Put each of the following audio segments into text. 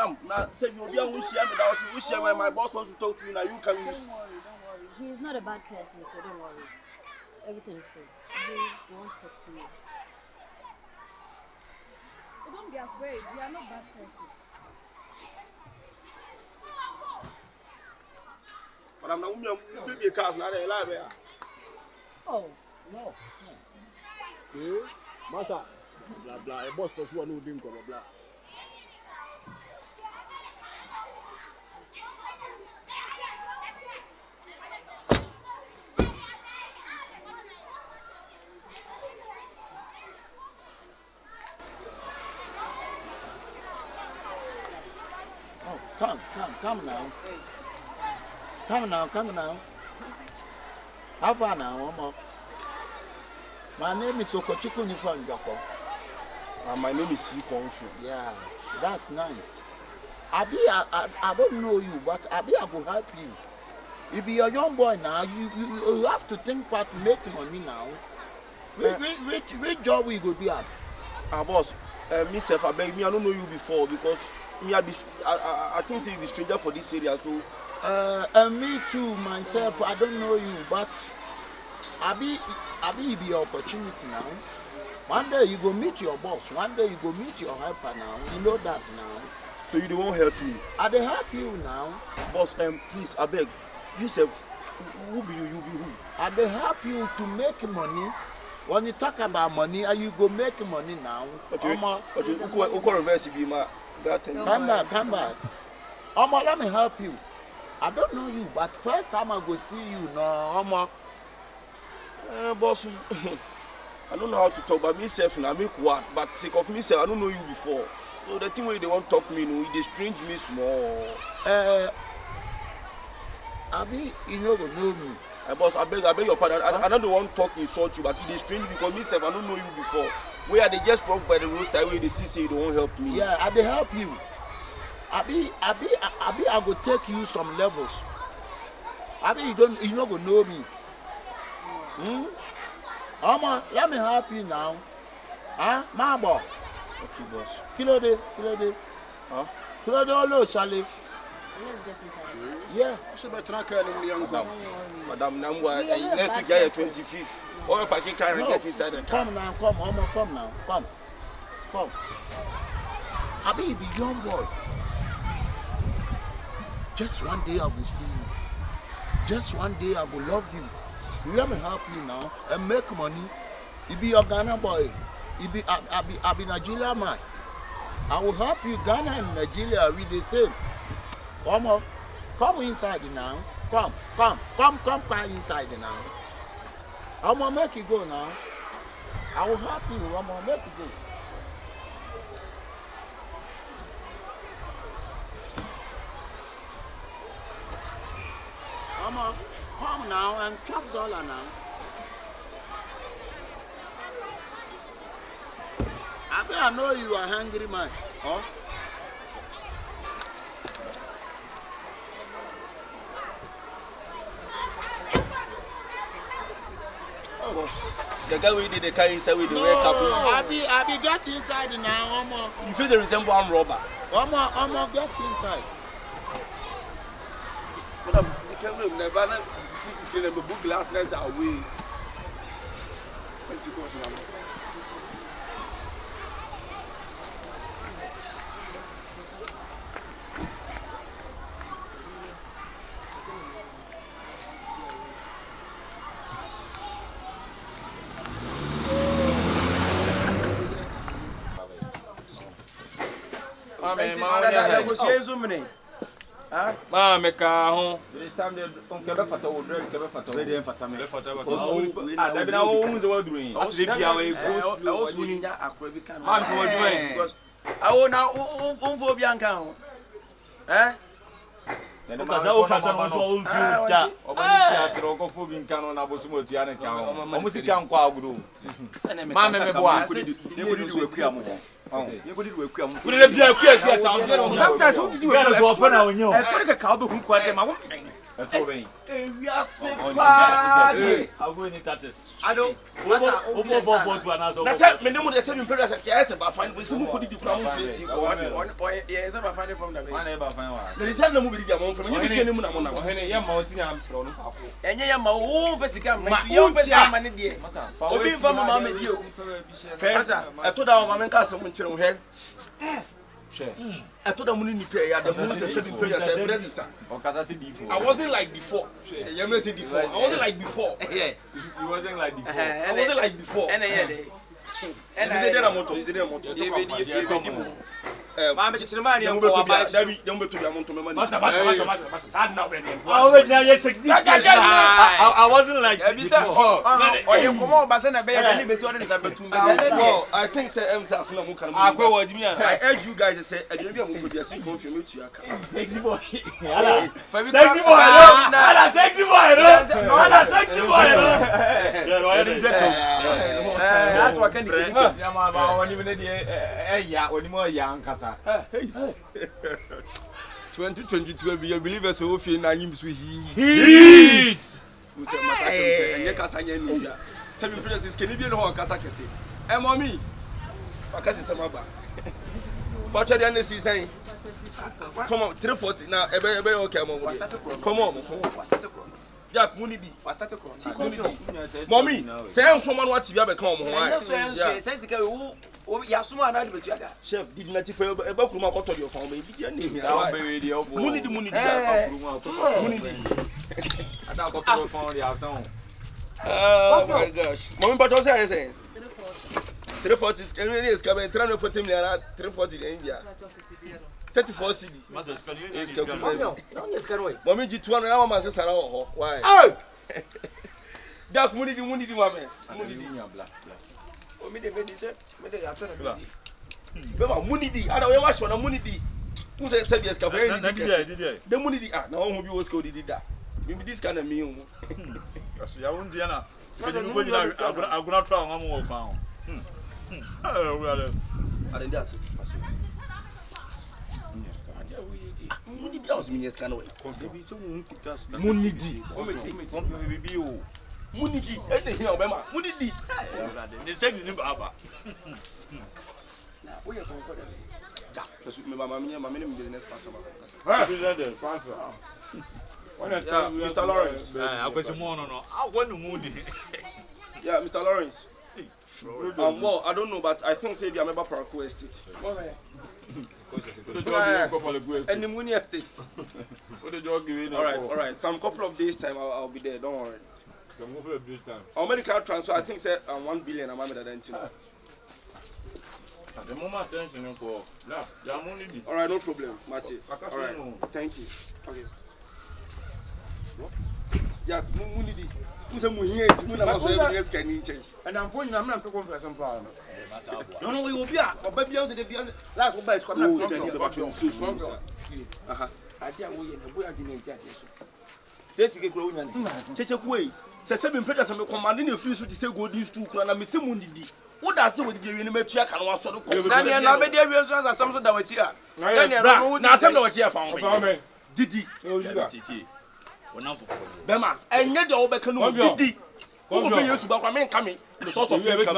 Madam, now say you'll be on when my boss wants to talk to you now. You can use. Don't worry. He's not a bad person, so don't worry. Everything is good. We want to talk to you. So don't be afraid. We are not bad person. Madam, now we be a cast now. They lie there. Oh. No. Masa, blah blah. A boss for sure no doing blah blah. Oh, come now. Come now. How far now, Omo? My name is Okochukwu from Joko. And my name is Sika. Yeah, that's nice. Abi, I don't know you, but Abi, I will help you. If you're a young boy now, you have to think about making money now. Which job we go do at? Boss, myself, I beg me, I don't know you before because me, I think you be stranger for this area, so. And me too, myself, I don't know you, but Abi be your opportunity now. One day you go meet your boss, one day you go meet your helper now. You know that now. So you don't help me? I dey help you now. Boss, please, I beg, yourself, who be you be who? I dey help you to make money. When you talk about money, you go make money now. But you reverse be my that thing. Come back. Omo, let me help you. I don't know you, but first time I go see you, no, Omo. Boss, I don't know how to talk about myself and I make one, but sake of myself, I don't know you before. So the thing where they want to talk me, they strange me small. Abi, you know me. Boss, I beg your pardon. I don't want to talk insult you, but they strange because myself, I don't know you before. Where they just walk by the roadside where they say they won't help me. Yeah, I dey help you. Abi, I go take you some levels. Abi, you not gonna know me. Oma, let me help you now. Huh? My boy. Okay, boss. Kilo de. Huh? Kilo de olo, Charlie. Let's get inside. Yeah. So better not carry me young girl. Madam Namwa, next week I 25th. All your packing car and get inside the car. Come now, Oma, come now. Come. Abi, you be young boy. Just one day I will see you. Just one day I will love you. Let me help you now and make money. You be your Ghana boy. I be Nigeria man. I will help you. Ghana and Nigeria we the same. Come inside now. Come inside now. I'm gonna make you go now. I will help you. I'm gonna make you go. Come now and chop dollar now. I know you are hungry man. Huh? The guy we did the car inside with the red cap. I be get inside now, Omo. You feel they resemble armed robber. Omo, get inside. Madam, the camera never the book last night away. Mame ka ho. This time they kebe fata wo drive kebe fata. They dey fata me. That be na wo hu ze wo doing. Asiri bia we go also ni nya akwa bi kan. Man for doing. Because awo na unfo bi anka ho. Okasa no so unfu da. Obani ti atro ko fo bi nka no na bosu mo tia ne ka ho. Omo sika nkwa aguro. Mame me boa. They go do we am ho. You go do we am. We dey bia ku sa. Sometimes what did you do? So for na onyo. Tori ka ka obo hu kwa dem. We are safe. I'll go in it. I don't. That's it. Me no the same impression. Yes, about find we some could do from face. Yes, I'm finding from the way. There is no movie from from you no na mo. Yeah, mountain am from no. Enye ya ma wo Sika ma you Sika ma ne de. Obi mfa mama ma di o. Pesa, I told our mama nka asem nkyere wo he. I told them we need to pay. The most the same prayer said bless sir. I wasn't like before. You may say before. I wasn't like before. Yeah. You wasn't like before. I wasn't like before. And yeah. And is there a motor? Is there a motor? Ma me chire ma ni Don't ko wa ba. Don't be to be amount to money. Master. I wasn't like before. Oh, you come on, but na be ya ni be si order nsa betum be. I think say MSAS na mo kan. I urge you guys to say I dey be amount to be sing for me to aka. Sexy boy. Sexy boy. That's what can do. 2022 be believers so feel na him so he we say mata say enye kasa nya nubia say me president can be no ho kasa kese e mommy wakati say maba but they dey see say come on 340 now ebe okay mo come on Jack Munidi was started from. mommy say someone what be abeka o mo ho say Sika wo yasuma na de betu aka. chef did not for ebe kuruma koto de ofan be bi name here Munidi Munidi Ada ko to phone ya son. Oh my gosh. Mommy but what say 340 is coming 340 million 340 in India. 34 CD. Mommy G 200 na man say sara ho. Why? Dak Munidi mama. Munidi black. O me de be di say me de ya tana be di. Beba Munidi, ada we wash na Munidi. Who say service ka for any Did the Munidi na won bi wo school did that. Me this kind of me o. Aso ya won dia na. We dey go jina aguna try on mo fa ho. We are. Are they aso? Munidi was minutes kind of way. Munidi. Baby o. Munidi, anything Obama. Munidi. The sex in Baba. We are comfortable. Me mama me business pastor. Mr. Lawrence. I question more no. I want to move Yeah, Mr. Lawrence. Well, I don't know, but I think say be a member Parakou Estate. And the money estate. All right. Some couple of days time I'll be there. Don't worry. Our medical transfer, I think say 1 billion. I'm that anything. The moment attention for all right, no problem, Mati. All right, thank you. Okay. Yeah, Munidi. Who's a muhiye? Muna maso evidence can you change? And I'm going to talk for some power. No, we will be up. But baby, I was the last one by coming from the I tell you, we are doing it. Say Kyekyeku. Say 7 predators am commanding the free to say go these 2 krana me say Munidi. What does it with the metua can one sort of Daniel na be dey we as something that we here. Daniel na some that we here found. Didi. Bema, enye de obeka no Didi. Who go pay you to back me come the source of you come.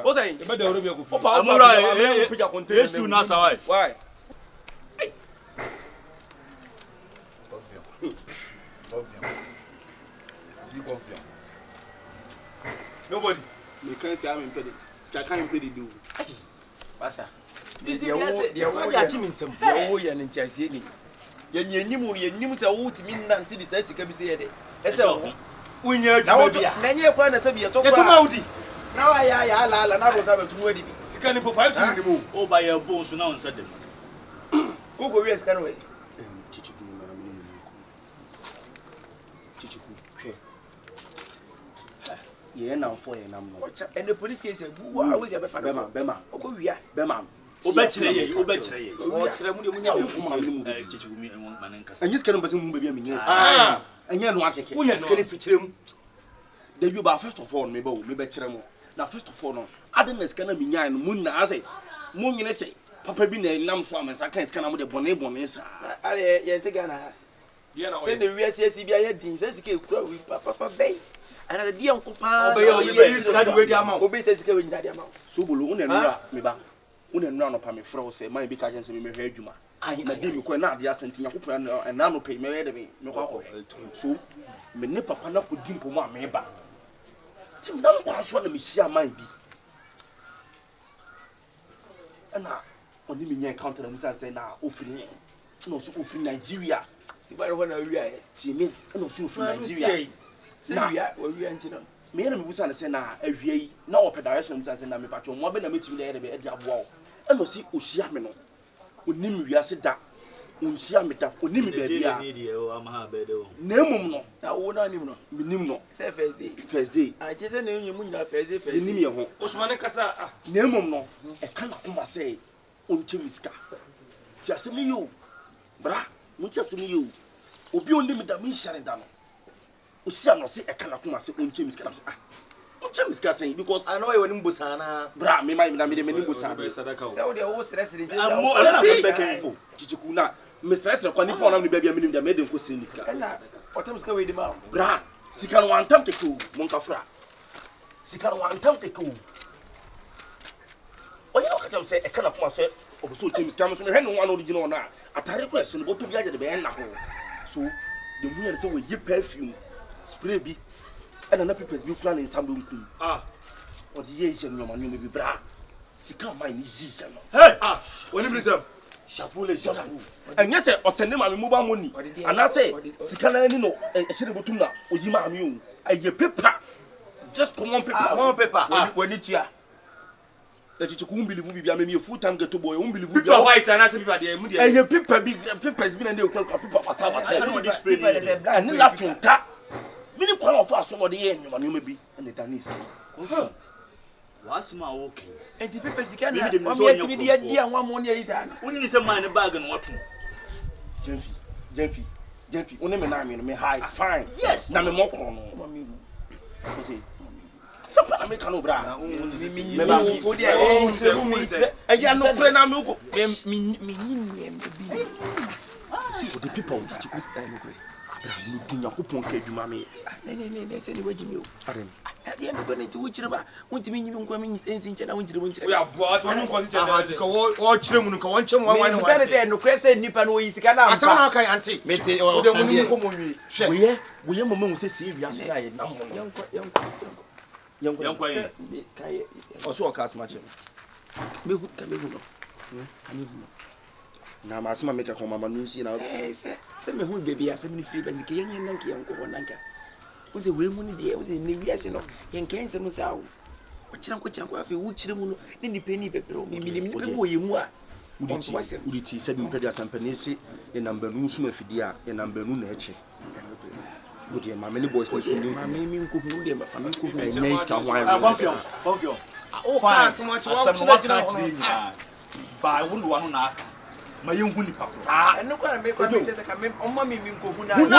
What say? E be dey ore be akufi. Amura e stu na sawai. Why? Nobody. Me can't scam and pay it. Sika can't pay the bill. Basa. This is what you achieve in some. Oh, you are in Tiasi. You say, oh, to me, until the size can be said. When you're now, then you're going to say, you're talking about it. Now I la and I was able to move it. You can't go 5 seconds anymore. Oh, by your bones now and said them. Go yes, can we? Yeah, now for you, and the police case, who are always ever found Bema. Oh, we are Bema. Obetchire. And you can but baby, and you know what? When you're scared feature him, the you are first of all, maybe better. Now, first of all, no, I didn't scan a minion, moon, as I moon, you say, Papa been a lamb swam, and I can't scan out the bonnet. I think Send the VSCB din say Sika kura we papa bay. And the dia nko pa. Obey is that way the amount. Obey say Sika we nyina the amount. So bolo una nura me ba. Una nura no pa me frɛ say man bi ka agent say me hwɛ adwuma. Ayi na di me ko na ade asenti yakopɔ na no pay me we de me kɔ akɔ. So me ne papa na ko di mpo mu a me ba. Tim dan kwa so na me sia man bi. Ana oni me nya encounter na mutan say na ofiri. No so ofiri Nigeria. Ti ba ro na wi aye. Teammate no so ofiri Nigeria. Na wi antina. Me na me busa na say na ahwie yi na opɛ direction mutan say na me patcho mo be na metimi na de ade aboa wo. Ana si osia me no. Onim wiase da. Onsia me da. Onim me bia bia. Na emum no. Na wo na nim no. Minim no. Say First day. I just say na nyemu nyina first day. Enim ye ho. Osmane kasa Na emum no. E ka na koma say onche miska. Ti asem yo. Bra, munti asem yo. Obi onim da me share da no. Osia no say e ka na koma say onche miska na say onche miska say because I know you nim busana. bra me mai na me nim busana. Say wo de wo stress ni dey. Amo na beke. Oh, Kyekyeku na me stress na kwani pon na me bia me nim da me de nko sire niska. Na otam ska we di ma. Bra, Sika no antam teku mon ka fra. Sika no antam teku. Oye no ka tell say e ka na koma say oboso temi sika me so me hwe no one original na. Atare ko ese no boto bia je de be na ho. So the moon say we yi perfume spray bi and na papers bi kula na nsam nkum. O di ye je no ma no bi bra. Sika man ni ji je no. Hey, woni blisem. Chapeau les gens. And yes, or send them a mobile money. And I say, Sika no, a shilling botuna, or you man you. A ye paper. Just come on paper. One paper. When it's here. That you won't believe we be a full time get to boy, won't believe People white and I say people there. And your paper big paper has been a new people was I know this spray. and then laughing tap. Many call of us somebody in you may be and the Danese. What's my walking? And the people Sika na. Maybe them O so me on timi your dia one money is an. Only ni say man bag and what? Jemfi, only me na me high fine. Yes. Na me mo kro no. You see. Some pa me kanu bra. Me ba go there. And you no pray na me go. Me see for the people that you put no pray. Abraham no dunya ko pon ka adwuma me. Ne say ni wajimi o. Adam. Ade no gona ti wuchire ba. Wontimi nyimi nkwa me ensi nche na wonchire wonchire. We are boat one ko nche na ka wo chire mu nka wonche mu wan Me say no kwese nipa no yi Sika na ampa. Asa na kan ante. Me te O de mu ni ko mo wi. We ye mama say see wiase na ye nam no. Yankwa ye. Kai Oso o cast match. me hu no. Na ma asema make ko mama no si na. Say me hu baby asem ni free ban ke yen nanka yanko nanka. Wo say we mu ni de wo say ni wiase no yen kan se no say awo. O kira ko afi wo kire mu no ni nipa ni bebere o mi ni pe wo ye mu a. Uditi said me pedi asampani si e number nu suma fidi a e number nu na eche. Udi ma many boys no sum Ma me mi nko hu de ma fa mi nko hu. nice ka wan. Confion. O ka so much wa chira ba wulu wanu na aka. Ma yengu ni pa. Sa eno kwa me kwa me tete ka me o ma mi nko hu na. Na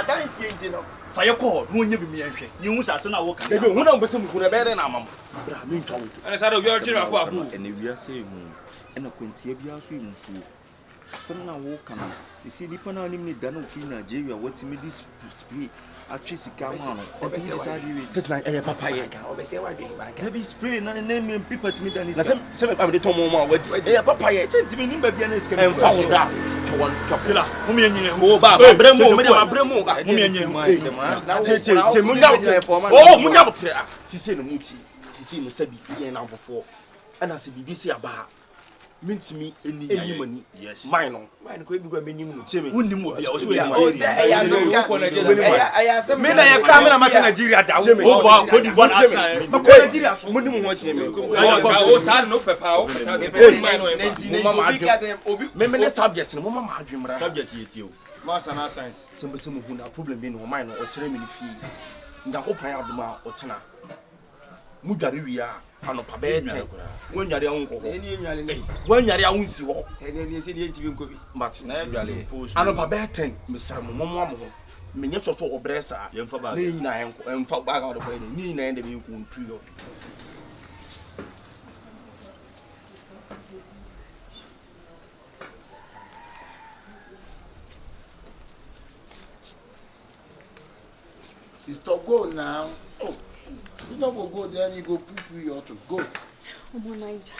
adansi enti no. Fa ye ko no onye bi mi enhwe. Ni hu sase na wo ka. Ebe hu na mbese mu hu na be na amam. Bra me nka wo. Ana sa do bi o tiri akwa akwa. Ene wiase hu. Ena kwantia bia so emusuo. Asem na wo kana. Isi dipa na onim ni da na ofi Nigeria watimi dis spray atwe Sika ma no. Obi dey say we. This na e papa ye. O be say wa de ba ka. Heavy spray na name people timi da ni. Na se me pa me de tomo mo a wadi. E papa ye. Timi ni ba bia na Sika. En fa wo da. To wan Kila, mu me enye hu. o ba bremo me de ma bremo. Mu me enye hu. Te munya oh munya botre ah sisi no muti sisi no sabi ye na fofo ana se bibi se aba mintimi eni mani Yes. mine no Ma ko bi kwa menim no. temi Wunni mu bia o so O say eya asem me na ye ka me na ma Nigeria da wo ba ko di bon ata. ma ko Nigeria so muni mu ho chie me O sa no pepa o sa de mine no. mama adwe me ne subject no mama adwe mra Subject yeti o. Ma sana science. sembe se mu hu na problem bi no mine no o kire me ni fi nda ko pan aduma o tena mu dware wi a anopa be ten wonware ahun ko eni enwale ne. wonware ahun si wo Say ne se de ntimi nko bi. but Na edwale. anopa be ten me sere mo mo mo me nye soso obresa Yemfa ba. na nyina enko emfa ba ga de ko ni nyina ende me nko period Sister, go now. Oh, you don't go there, you go poo your to go. Oh, my Niger.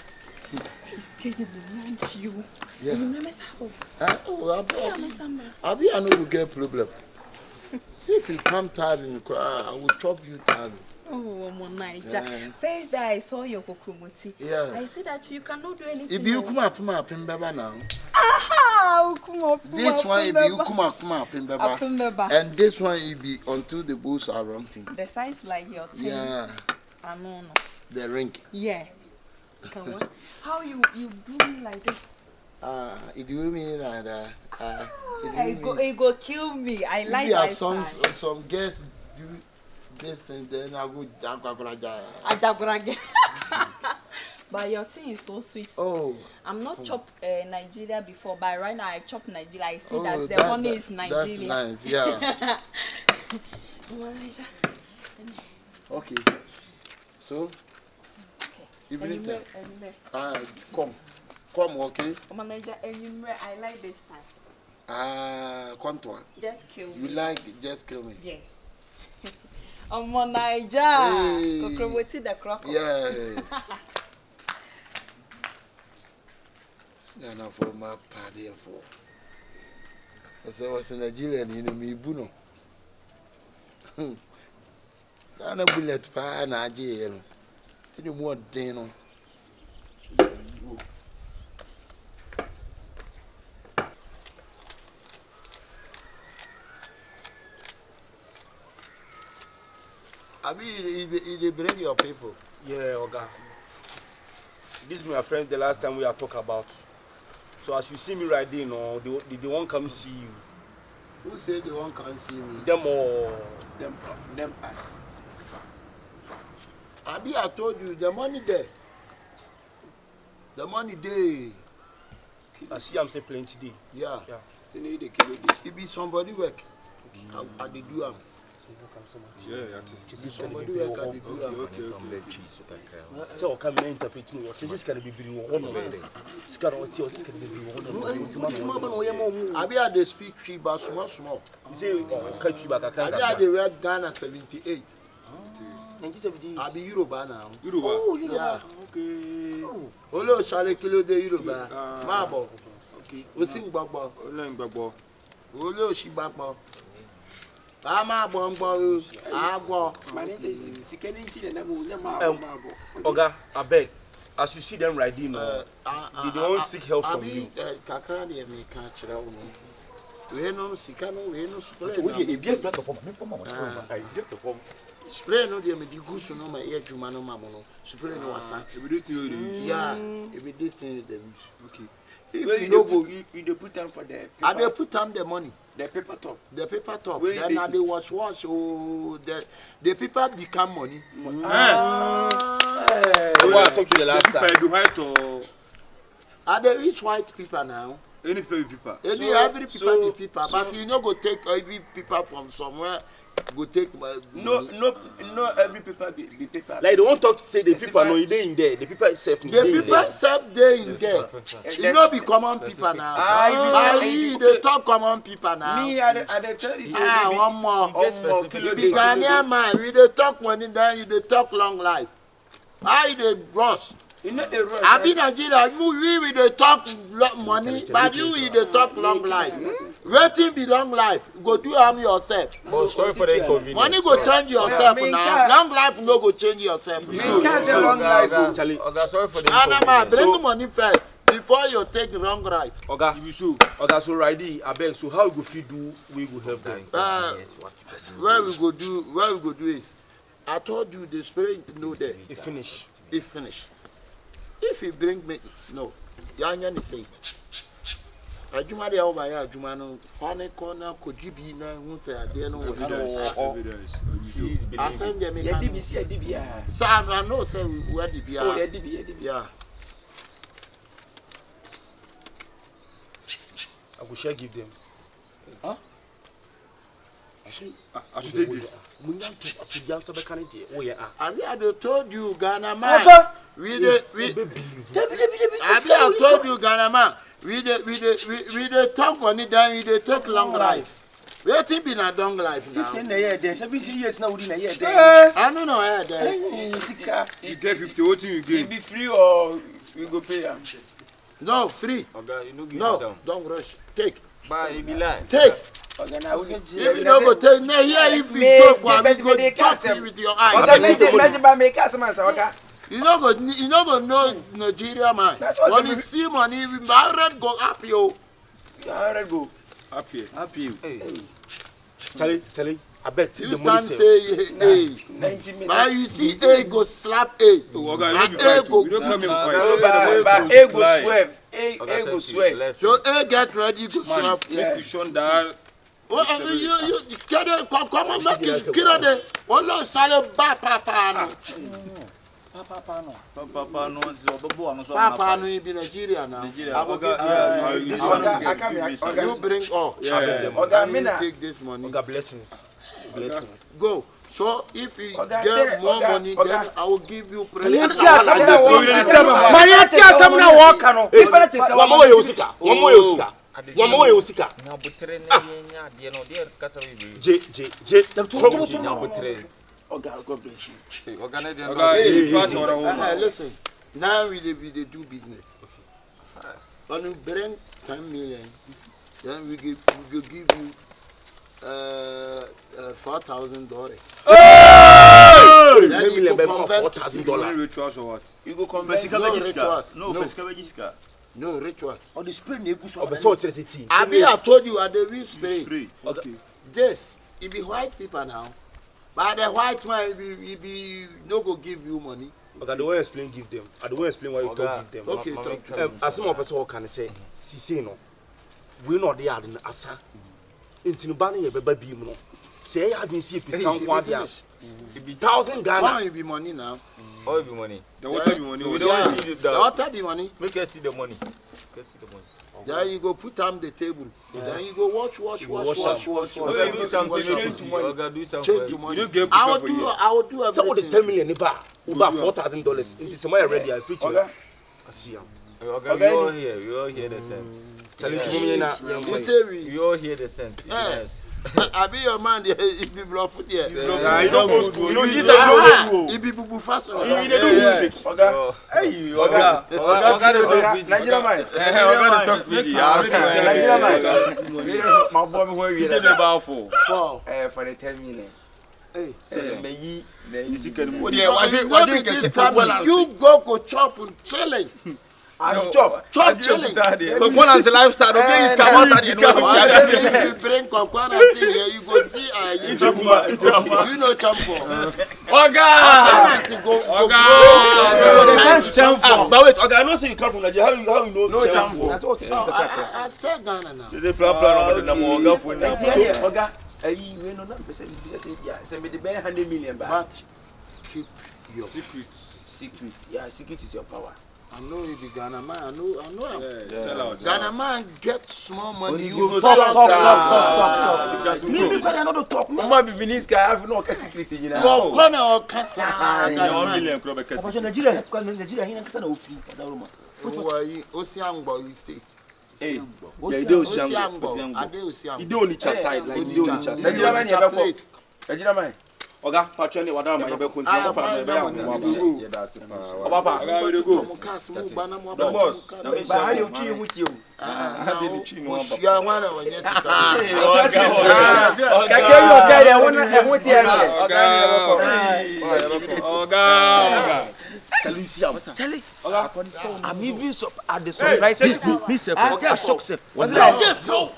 Get the lunch, you. Yeah. You know, Miss Apple. I'll be I know you get problem. If you come tired and cry, I will chop you tired. Oh, my Niger. First day I saw your kokumoti. Yeah. I see that you cannot do anything. If you come up in Baba now. Aha! This one if you come up in Baba. And this one if be until the bulls are rounding. The size like your thing. Yeah. I know. The ring. Yeah. Come on. How you do me like this? It do me like that. It go kill me. I like that. Some girls do this and then I go Ajagurage. But your thing is so sweet. Oh. I'm not chop Nigeria before, but right now I chop Nigeria. I see that the money is Nigeria. That's nice, yeah. Okay. So, evening time. Come, okay. Manager, I like this time. Come to one. Just kill me. You like it, just kill me. Yeah. Manager. Kokromoti the crocodile. Yeah. Now for my party for. As I was in Nigerian, you know me, Buno. I'm a bullet pie and I jail. Tell you what, Dano. I mean, they bring your people. Yeah, Oga. This is my friend the last time we are talking about. So as you see me right there, no, they won't come see you. Who said they won't come see me? Them or them us. I told you the money there. The money there. I see I'm saying plenty day. Yeah. Yeah. It be somebody work. I did do am. Yeah, somebody work I did do am. Okay. So I can interpret me. This can be very one. This can be one. I be at the speak tree but small. You say country back I can't. I be at the work Ghana 78. 1978. I be Yoruba now. Yoruba. Oh, yeah. Okay. Olo shale kilo de Yoruba. Mabo. Okay. O sing gbagbo. Gbagbo. Olo shi gbagbo. Ama bombo agbo. Oga, I beg. As you see them riding, they don't seek help from you. Kakra de me ka kire wo no. We no Sika no we no spray. E bia flat form me form I get the form. Spray no de me di gusu no ma e adwuma no ma mo no. Spray no wasa. If this thing you yeah, if this thing they use. Okay. If you no go you dey put them for the paper. I dey put them the money. The paper top. The paper top. Then I dey wash oh the paper become money. What I talked to the last time. Paper white or I dey use white paper now. any paper. Any every paper be paper, but you no go take every paper from somewhere. Go take No every paper be paper. Like they won't talk say the people no they in there. The people itself the people itself they in there. It no be common people now. They talk common people now. Me I dey tell you one more. You be Ghanaian man. We dey talk money then you dey talk long life. How you dey rush? you know the rush. I be Nigeria. We dey talk money, but you dey talk long life. Waiting be long life. Go do am yourself. Oh, sorry for the inconvenience. Money go change yourself now. Long life no go change yourself. Long life. Oga, sorry for the Anama, inconvenience. bring money first before you take wrong life. Oga, so Ridi, I beg. So how we go fit do? We go help them. Where we go do is, I told you the spirit know there. It finish. It finish. If you bring me, no, Yanyan is say. Ajuma de over here, Ajuma no. Funny corner, could you be now? Who say I dare no? I send them. So I know say where the beer. Oh, yeah. I will share give them. Huh? I should take this. I told you, Ghana man. I told you, Ghana man. We dey talk money, then we dey take long life. Waiting been a long life now. 15 years there, 17 years now within a year there. I don't know where there. Sika. You get 50, what you You get? be free or we go pay am? No, free. Oga, you no give No, some. don't rush. Take. Ba, e be lie. Take. Oga na we If you don't go take, now here if you talk, we go chop you with your eyes. Oga me ba make us man Oga. You know go know Nigeria man. When you see money, you married go up yo. You already go. Happy. Charlie, I bet You the money stand say. say A. 90 minutes. But you see A go slap A. Oga, And you A don't go. come in No, fight. but A go swerve. A go swerve. So A get ready go slap. Make you show that. Oh, you come on, make it. Get on there. Oh, sale ba papa no. Papa no, so Bobo no so. Papa no be Nigeria now. You bring all. Oga me na Take this money. Oga blessings. Go. So if you Oga, get say, more Oga, money, Oga. then I will give you present. One more you sika. Na botere na yenya de no de kasa we be. J. Oga, God bless you. Oga na de no. Oga, you pass over home. Listen, now we do business. When you bring 10 million, then we give you $4,000. Then you go convert to $4,000 rituals or what? You go convert. No rituals. Or the spray na egu so. I told you at the real spray. Okay. This, it be white people now. But the white man, he be no go give you money. Okay, I don't want to explain give them. I don't want to explain why you don't give them. Okay, talk. As some person can say, see no. We not there in Asa. Into Bani ye beba bi mu no. Say I been see piece kan kwa dia. It be 1,000 Ghana. Why it be money now? All be money. The water be money. We don't see The water be money. Make us see the money. Then you go put on the table. Then you go wash. Oga do something change to money. Oga do something. Change to money. You don't get I will do everything. Some of the 10 million about $4,000. It is somewhere ready. I preach. Oga. I see him. Oga, we all hear the sense. You say We all hear the sense. Yes. I be your man there. It be bluff there. You don't go school. You know this is It be bubu fast. You do music. Oga. Hey, Oga. Nigeria man. Oga the talk with you. Nigeria man. My boy me where You did about 4. For the 10 million. hey. Say me yi. What do you You go chop and chilling. I chop Chilling. Performance lifestyle. Okay, is come outside. You bring Kokwana see here, you go see you know champo. Oga. But wait, Oga, I know say you come from Nigeria. How you know? No champo. I stay Ghana now. They plan on the number Oga for now. Oga, we no na say me the 100 million back. But keep your Secret. Yeah, secret is your power. I know you be Ghana man. I know. Sell out. Ghana man get small money. You You talk. Me because I know the talk. Mama be minister, I have no secret in you. go corner or cancer. 1 million crop Because Nigeria here kasa na ofri da Roma. Why Osiangbo state. Hey, Osiangbo. Ade Osiangbo. You don't need your side like you don't need your side. Nigeria man here be Nigeria man. Oga, patron, what am I? You be continue. Papa, The boss. But how you treat with you? I'm even at the surprise. Me, I shock self.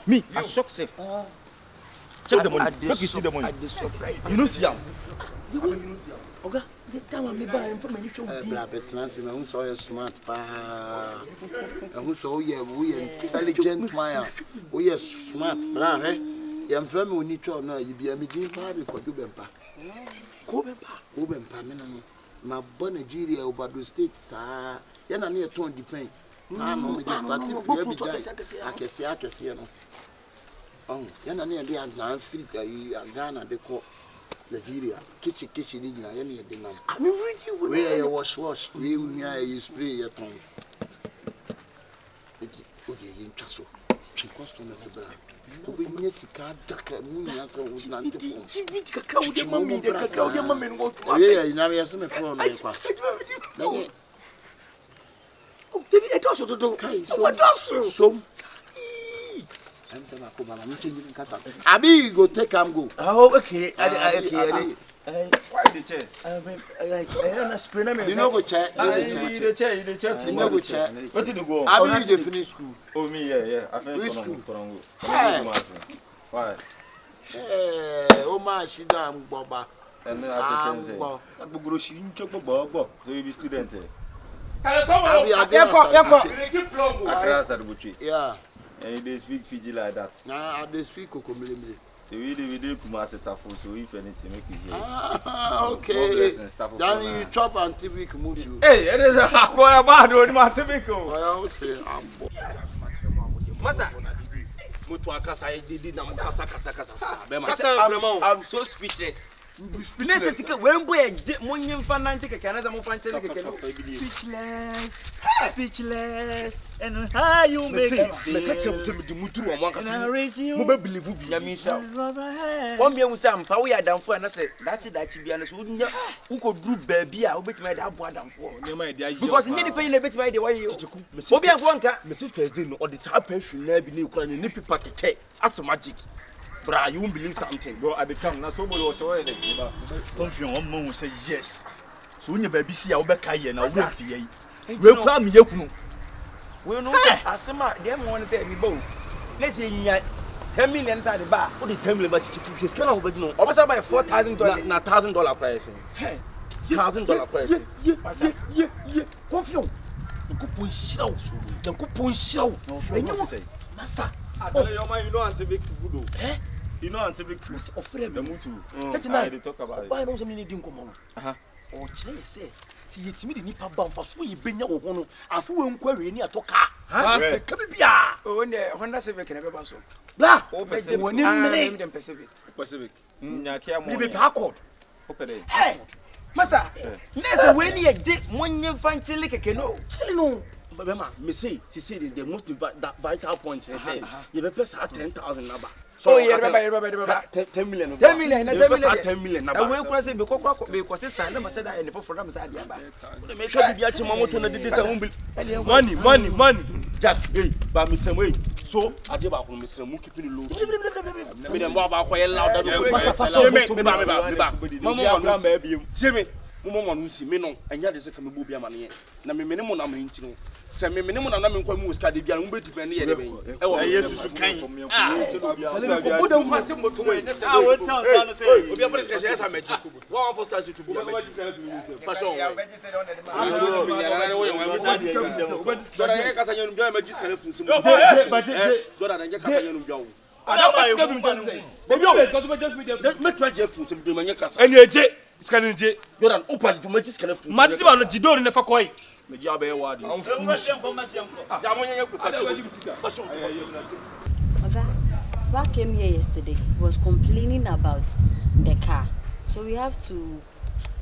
Me, I shock self. Check the money. Look, you see the money. You know, see him. Oga, the time me buy him from any show. Who saw you smart pa? Who saw you intelligent man? Who you smart? Bra, eh? Yam from we need to know you be a meeting party for you bempa. Ko bempa me no. Ma bon Nigeria Obado state sa. Ya na near 2 depend. Ah no, me just start to be akese no. Oh, ya na near dey Azan street ayi Ghana dey call Nigeria. Kitchen dey gina ya near dey nam. I'm ready. Where you wash. We you spray your tongue. Okay, you traso. Question is about. We need Sika jacket. We need some. Chibiti kakao de mami de kakao de mami ngo. Yeah, you know we have some phone like that. Oh, David, I don't so do. What does so? Abi go take am go. Oh, okay. Okay. Why the chair? You know go check. You the chair. You know go check. What did you go? Abi you finish school. Oh me, yeah. I finished school. Why? Oh my, she damn boba. And then I said, so you be student. Yeah. And they speak Fiji like that. Nah, they speak Kokomili. So we did Kumasi Tafu, so if anything, make it here. Ah, okay. Then you chop and TV move you. Hey, it is a Hakoya bad one, Matimico. I always say, Masa, I'm so speechless. When boy, Munyan fan 90 Canada, speechless, and how you make it. And I raise you, believe you. One year with some power down for, and I said, that's it, that you be honest, wouldn't you? Who could do baby? I'll bet my dad down for. Because in any pain, a bit my way, you will be a one cat, Mrs. Fesdin, or this happens to never be new nippy packet. That's magic. Bra, you won't believe something. Bro, I become not so much or so. Don't you one moment say yes. So when your baby see our back here now, we'll come here. We know, as some them want to say, we both. Let's say, 10 million inside the bar. What the 10 million, but you can over almost about $4,000, not $1,000 price. Hey, $1,000 price. Yeah. Confuse. You could push show. You could push show. And you say, Master. You know, anti-big voodoo. You know, anti-big food. Offer them to. That's nice. They talk about it. Why don't you didn't come on? Oh, say, see, it's me the nipper bump for sweet being your one. I flew inquiry near to car. Come here. When the Honda Civic can ever pass. Blah, when you name Pacific. Maybe Parkwood. Hey, Massa, there's a way near Dick when you find Chili canoe. Chili. Mama, me say, she said the most vital point. They say, you better pay 10,000 number. So, yeah, 10 million. 10 million. 10 million. I will cross it because it's a number said I never for them. Make sure you get your mom to the money. Jack, hey, but me some way. So, I give up on Mr. Mookie Penny Low. Maybe the Maba quite loud. Mama wants to see me, and yet is a Kamabubia money. Name minimum I'm in. Send me minimum I'm in Quamus Cadigan, who bet to penny anyway. Oh, yes, you can. Who don't want some to wait? I will tell Sana, we have yes, I met you. One of us to be you're an open to magic kind of Matsima Jidor in the Fakoi. Oga, Swag came here yesterday. He was complaining about the car. So we have to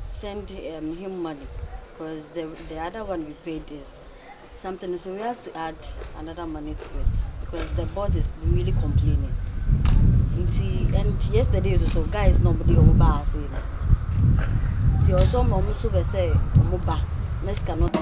send him money because the other one we paid is something. So we have to add another money to it because the boss is really complaining. And yesterday also, guys, nobody on bar saying that. Also, Mom Super say, Omoba, let's cannot.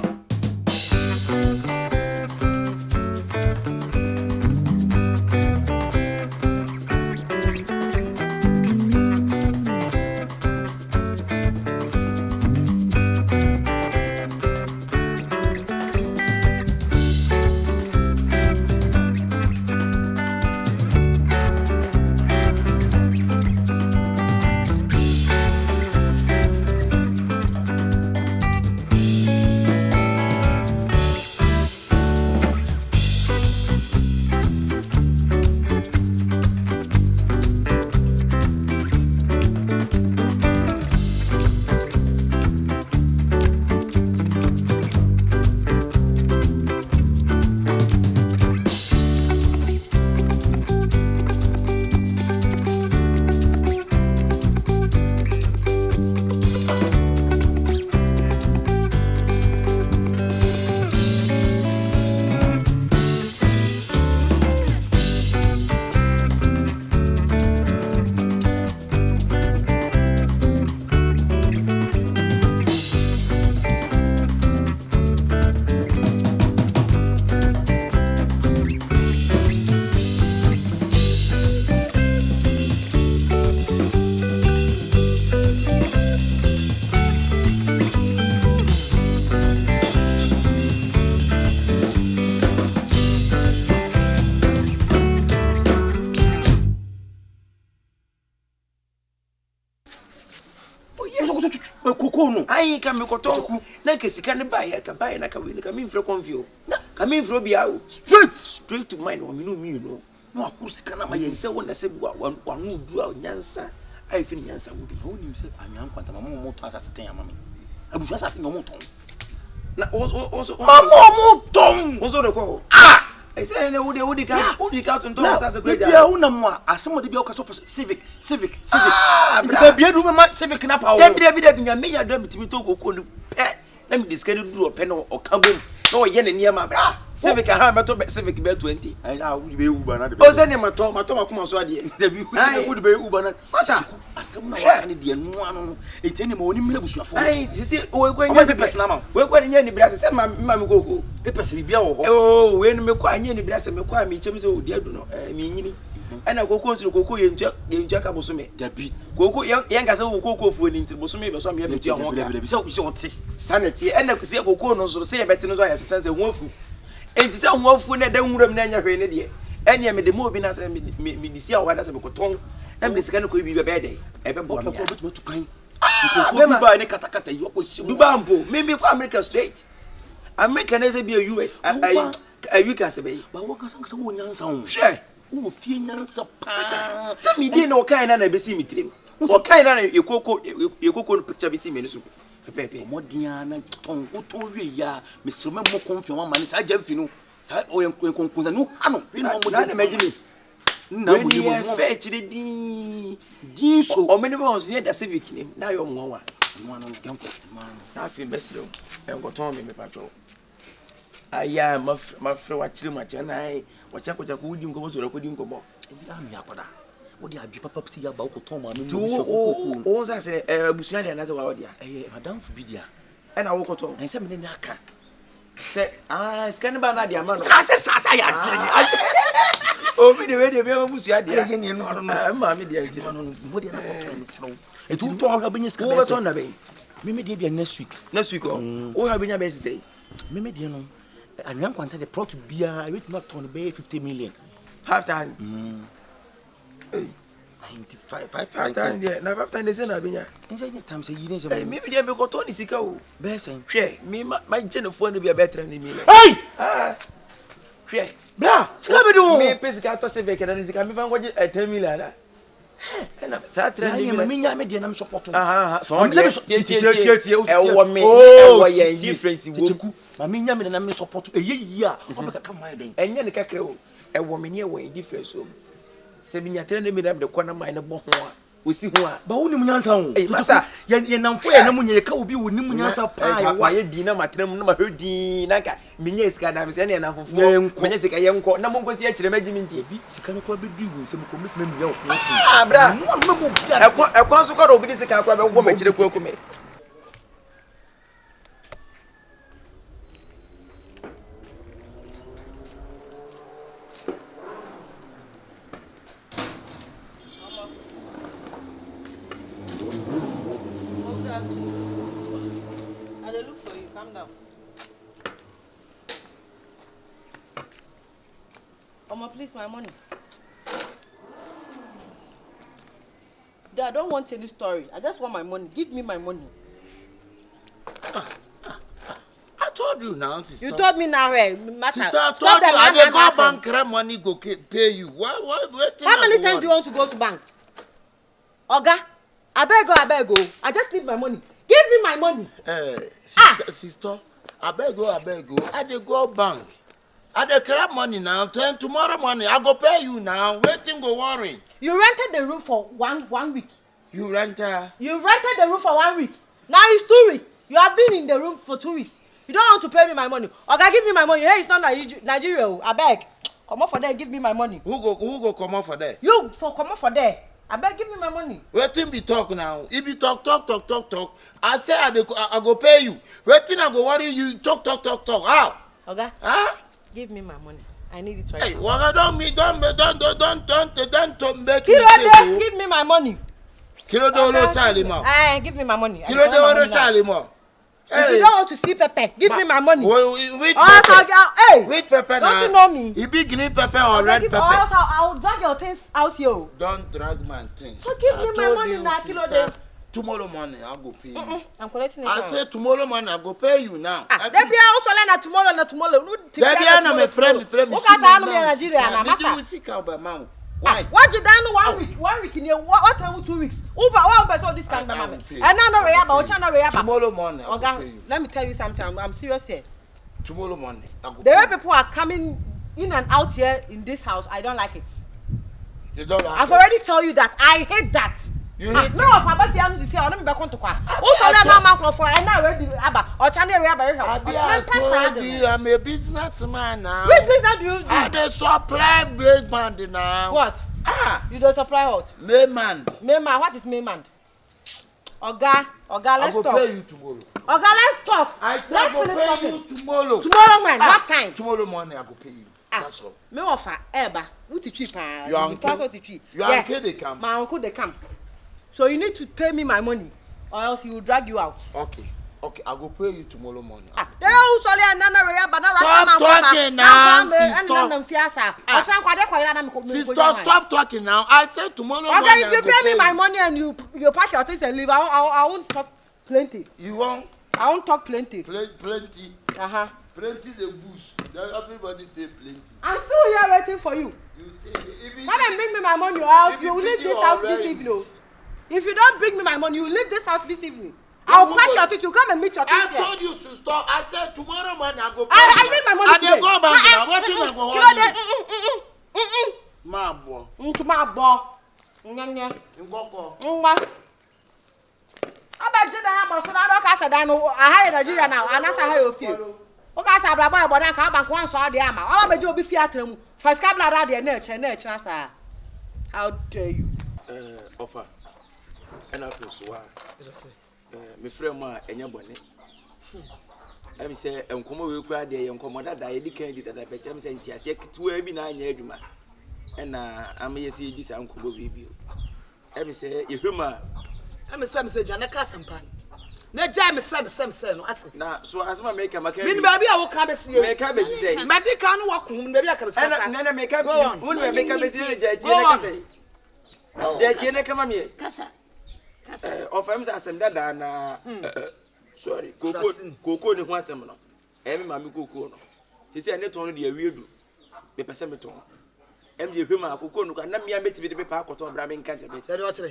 Cocoa no. I can make a na ke sika ne buy ka buy na ka we ka me mfre konfio. Na ka me mfre bia o. Straight to mine o me no. No akuru sika na ma ye se wona se bua wanu du a nyansa. Ai fi nyansa wo bi. Woni mi se anyan kwanta mama mo to asase ten ama me. Abusu asase no mo ton. Na also mama mo ton. Also de ko. I say na wodi ka to ndo asase ko ja. Bia una mo asemo de bia o ka so civic. Bia bia du ma civic na pa o. Bia nya me ya do mitimi to kokko no pe. Na me discard du o pe no o ka bom. Na o ye ne niam bra. Civic ha meto civic be 20. Ah wodi be uba na de. O say ne mato makoma so ade. Da bi ku say wodi be uba na. Masa asem na wa ne de anu anu. Eteni ma oni mira busuafo. Ai sisi o gwa nya papers na ma. We kwa nya ni bra se ma me koko. Papers bi bia wo ho. Oh we no me kwa nya ni bra se me kwa me chem se odi adu no. Me nyini. Ana koko nsuru koko ye ntua ka bosome. Da bi. Koko ye nga se wo koko fu ni ntiri bosome be so me be tua ho ka. Bi se wo ti. Sanity ana kusie koko no nsuru se ye bete no so ya se ho afu. Enti se ho afu na da nwuram na nya hwe ne de. Ene me de mo bi na se me disi a wada se me koton. Na me sika no ko bi be de. E be bo me. Ko to kan. Ko Dubai ne katakata yi ko shi. Dubai mpo. Me for America straight. America na se bi US. I UK se be. Ba wo kan san wo nyansa ho. Hwe. Wo fie nyansa pa. Se me di na o kan na be si me tirim. O kan na yekoko no picture be si me no so. Pepe. Mo dia na ton wo ton wi ya me so me mo konfion ma ne sa jam fi no. Sa o yen konkunza no ano. Na na magimi. Na mo di mo fe chiri di so. O me ne bo so ye da civic ni. Na yo mo wa. No ano yanko. Na fi besiro. Yanko ton me patro. Aya ma fre wa chiri ma che na ai. Wa cha ko wudi nko bo so ko di nko bo. Ebi am ya kwada. Wo di abi papa psi ya ba ko ton ma me so ko. O za se busunya dia na se wa dia. Madam fu bi dia. E na wo ko ton. En se me ne aka. Se scan ba na dia ma no. Sa ya tiri. O mi de we de be ma busunya dia. Ye ni no no. Ma mi dia ti. No mo dia na ko ton mi sro. E tu to ha benya ska be. Wo ton na be. Me dia bia next week. O ha benya be say. Me dia no. Anyan kwanta de plot bia we tuma ton be 50 million. 5 times. 5 times there. Na 5 times say na benya. Nse ni time say yi ni se. Me dia be ko ton sika o. Be sen. Hwe, me ma jenefo no bia better na mi. Hey! Hwe. Bra, sika be do. Me pese ka to se be ke na sika me fa ngoje 10 million da. Na sa 3 million. Me nya me dia na me support. Ton let me tie. E wo me. E wo ye difference wo. Ma me nya me na me support. E yi a. O be ka ka mai den. Enye ne kakre o. E wo me ne wo difference o. Se bi nya 3 million de kwa na mai ne bo ho a. Osi ho a. Ba woni munyansa ho. Masa, ye namfo ye na munye ye ka obi woni munyansa pa ye wa ye di na matram na ma hodi na ka menye sika na me se ne na fofo. Menye sika ye nko na monko si a kire magimi nti bi sika no ko be du wu nsem ko metime munya wo. Bra. Mo mo bia. E kwa so kwa obi di sika kwa be wo ma kire kwa kume. Please, my money. Dad, I don't want any story. I just want my money. Give me my money. I told you now, sister. You told me now, hey, matter. Sister, I told you I dey go bank grab money go pay you. What? How many times do you want to go to bank? Oga, I beg go. I just need my money. Give me my money. Sister, I beg go. I dey go bank. I dey grab money now. Then tomorrow morning I go pay you now. Waiting go worry. You rented the room for one week. You rented the room for 1 week. Now it's 2 weeks. You have been in the room for 2 weeks. You don't want to pay me my money. Okay, give me my money. Hey, it's not Nigeria. I beg. Come on for there. Give me my money. Who go come out for there? You come on for there. I beg. Give me my money. Waiting be talk now. If you talk. I say I go pay you. Waiting I go worry you. Talk. How? Okay. Huh? Give me my money. I need it right now. Hey, well, don't make Kilo, give me my money. Kilo do salimo. Hey, give me my money. Kilo do salimo. If you don't want to see pepper, give me my money. Which pepper? Hey, which pepper now? Don't you know me? It be green pepper or red pepper? I'll drag your things out here. Don't drag my things. So give me my money now, Kilo. Tomorrow morning I go pay you. I'm collecting it. I say tomorrow morning I go pay you now. There be also na tomorrow. There be na my friend. What can I know Nigeria na masa? Sika ba man. Why? What you done 1 week in here? What time 2 weeks? Over 1 this kind of mama. And now no reaba, what no reaba. Tomorrow morning I go pay you. Let me tell you something. I'm serious here. Tomorrow morning I go. The way people are coming in and out here in this house, I don't like it. You don't like I've already told you that. I hate that. You hate no, if I be am this here, I don't be back on to kwa. Who shall let man come for? And now ready aba. Or channel reaba. I told you I'm a businessman now. Which business do you do? I dey supply blade band now. What? You don't supply what? Mayman. Mayman, what is Mayman? Oga, let's talk. I go pay you tomorrow. Oga, let's talk. I said I go pay you tomorrow. Tomorrow when? What time? Tomorrow morning I go pay you. That's all. Me offer Eba. Who to cheap? Your uncle they come. My uncle they come. So you need to pay me my money, or else he will drag you out. Okay, I go pay you tomorrow morning. Stop talking now, sister. Stop talking now. I said tomorrow morning. Okay, if you pay me my money and you pack your things and leave, I won't talk plenty. You won't? I won't talk plenty. Plenty. Plenty the bush. Everybody say plenty. I'm still here waiting for you. You say come and bring me my money, or else you will leave this house this evening. If you don't bring me my money, you will leave this house this evening. I'll pack your things. You come and meet your things. I told you to stop. I said tomorrow morning I go. I bring my money today. I go back now. What thing I go on? Ma boy. Ma boy. Nyanya. Ngoko. Ngwa. Abaje na abo so na do ka sada no aha Nigeria now. Anasa ha yo fie. O ka sa bra boy boda ka bank wan so de ama. O abaje obi fie atramu. First cabla radio na eche asa. How dare you? Offer. And I feel so. My friend, ma, enya bone. I say, enkomo we kura de enkomo da ye can that I bet am say ntia se ketu bi na anya adwuma. And am ye say this enkomo bibi. I say, ehuma. I say jana ka sempa. Na jai me say no ati. Na so asma make am Min baby a wo ka be sie. Make am be say. Medical no wakum baby a ka be say. Na make am. Won make am be say jai tie na ka say. Jai tie na ka ma me. Kasa. Of them as and na sorry, Coco ni one seminar. Every mammy coco. She said, I need to only a weird be percemeton. And you him a coco, and not me a bit with the paper or bramming catcher.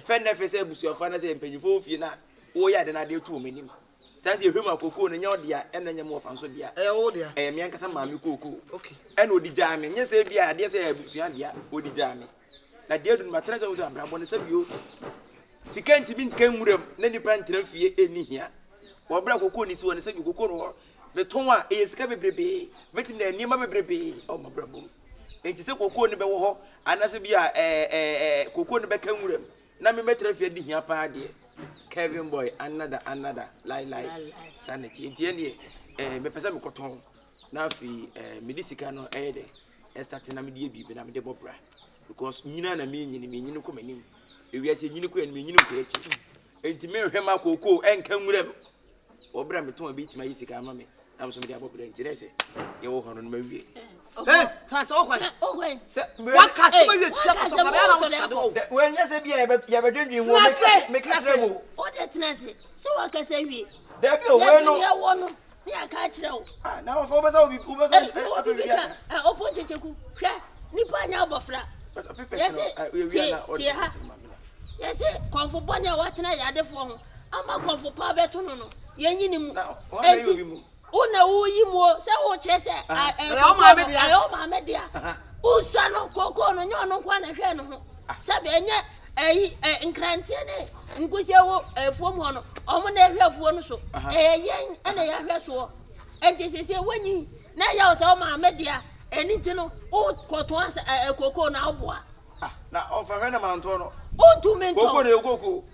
Fend never say, Bush, your father and penny for you not. Oh, yeah, then I do 2 minutes. Send you him a coco and your dear, and then your more fancy dear. Oh, dear, I am young as a mammy coco. Okay. And would the jamming, yes, I dare say, Busiandia, would the jamming. Na dear to my treasure was a brabon, said you. Sika ntimi nkan muram na nipa ntira fie eni hia wo bra kokko ni si woni se kokko no be ton a e sika bebrebe betim na niema bebrebe o ma bra bom enti se kokko ni be wo ho anase bia kokko ni be kan muram na me betra fie di hia pa de Kevin boy another lie sanity enti ene me pesa me koton na fi me di sika no de start na me di bibi na me de bobra because nyina na me nyini ko manim we are saying you can mean you can enti me hwe ma kokko enka nwuram obra me ton bi tima yisika ma me na so me dia bobra enti na say ye wo hono ma wie trans okwan what cast ma wie chia so na be na wo shadow when you say bia ya be dwendwen wo me kasrebo o de tenase so wa kasa wie da bi o we no ya wo no ya ka kire wo na wo fo be sa obi opo Kyekyeku hwe nipa nya abofra yes konfo bone a watena yadefo ho ama konfo pa beto no no yenyinim enti una uyimu se wo kire se ayo ma media usa no kokko no nyo no kwa na hwe no ho se be enye nkrante ne nkusie wo efuom ho no omo na hwe afuo no so yen na ya hwe so enti sese wanyi na ya o se o ma media eni tino o koto ansa kokko na oboa na ofa hwe na manto no o tu mento kokko ne kokko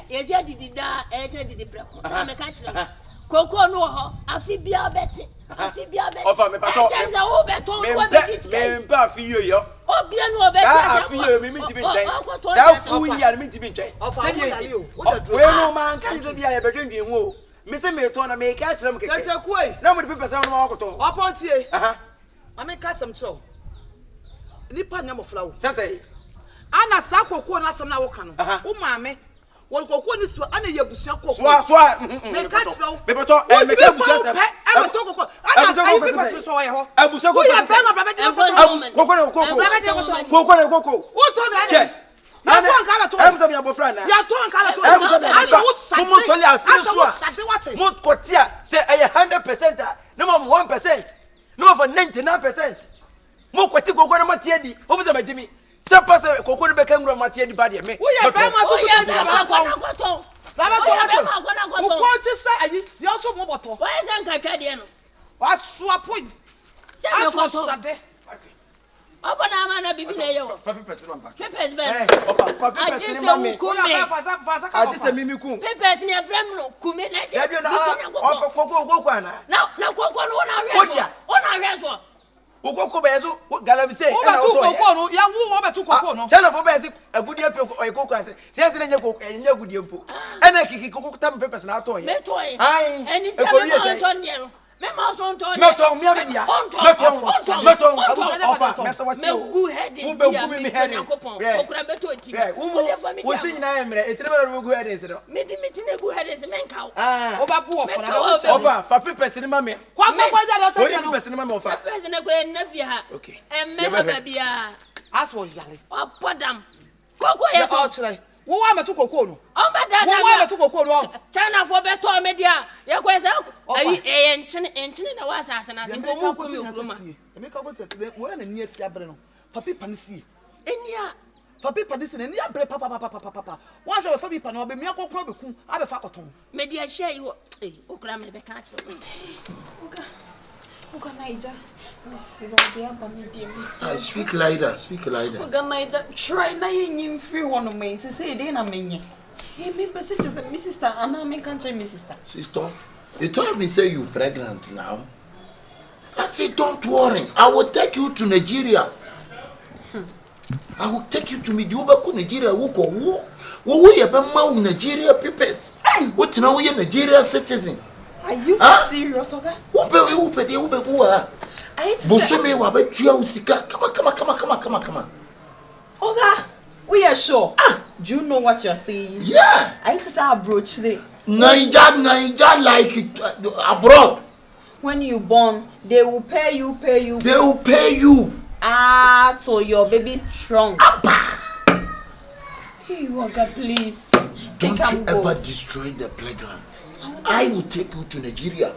yesi adidi da eje didi breko na me ka kire kokko no ho afi bia beti ofa me pato eje wo beton wo be discount me mba afi yo obi anu obeti afi yo me minti bi ntwen sa fu yi an minti bi ntwen se die we no man ka yi bia ye bedwendwen ho me se me to na me ka kire m keke Kyekyeku na mo de pesa no ma wakoto opontie ame ka tam chiro nipa nya mo flawo sese ana sa kokko na sam na wo ka no wo maame What cocoa is an a busia cocoa. So They catch no. Bebeto What me do you say? I'm a cocoa. I was so I hope. Abusa Who ya bema brabeti Coco. What told that? Ya to anka to. Em say your friend na. Ya to anka to. I say mo so ya feel so. Mo kotia say 100%, no more 1%, no more for 99%. Mo kwati coco na matie di. Obi say majimi. Say pass coco no be kan ngro matie di ba de me. Who ya bema to. Baba to. Who coach say ayi, you also mo boto. Why is an kakade no? What swap point? Say me koto. Oba na ma na bibi na yo. 5% on back. Papers be. Ofa 5% ni mami. I just say mimi ku. Papers ni afrem no kume na je. Debi na ofa koko ana. Na koko no na hwe. Ona hwe so. Koko be so galabi say. Oba tu koko no, ya wu oba tu koko no. Tell of be say agudie pe koko ase. Say say na koko enye agudie mpo. Ena kiki koko tam papers na aton ye. Me toy. Ai. Eni te me aton de no. Me ma so nton. Meton mi amedia. Meton. Ofa. Mesa wasi. Me gu heading. Ube gu mi heading. Okura beto ti. Wo si nyina emre. Etire be gu heading se do. Me di meti na gu heading se men kawo. Oba bu ofo na. Ofa, fa papers ni mami. Kwa ja do touch no. Papers ni mami ofa. Papers na kure na fi ha. Okay. Me ha ba bia. Aso yale. Opodam. Koko ye to. Wo wa metu koko no. O ba da da. Wo wa metu koko no. China for beto me dia. Ye ko se ayi enchine na wasa asana se ko mu ko mi okuruma. Emeka go te wo na ni asia bre no. Fa paper ni sie. Enia. Fa paper ni sie na ni abre papa. Wa hwe fa paper no be mi akokro be ku abe fa koton. Me dia share you. Okura me be ka che. Oga Naija. Speak lighter. Oga Naija, try na yin free one me. Say dey na menye. Me message is my sister and I can't try my sister. Sister, you told me say you pregnant now. I said don't worry. I will take you to Nigeria. I will take you to Nigeria. Wo ye be ma Nigeria papers. What now we Nigeria citizen? Are you serious, Oga? Wo be ku ah. Bosome wa be tua usika. Come on. Oga, we are sure. Do you know what you're saying? Yeah. I just say approach today. Niger like abroad. When you born, they will pay you. They will pay you. So your baby strong. Hey, Oga, please. Don't you ever destroy the playground. I will take you to Nigeria.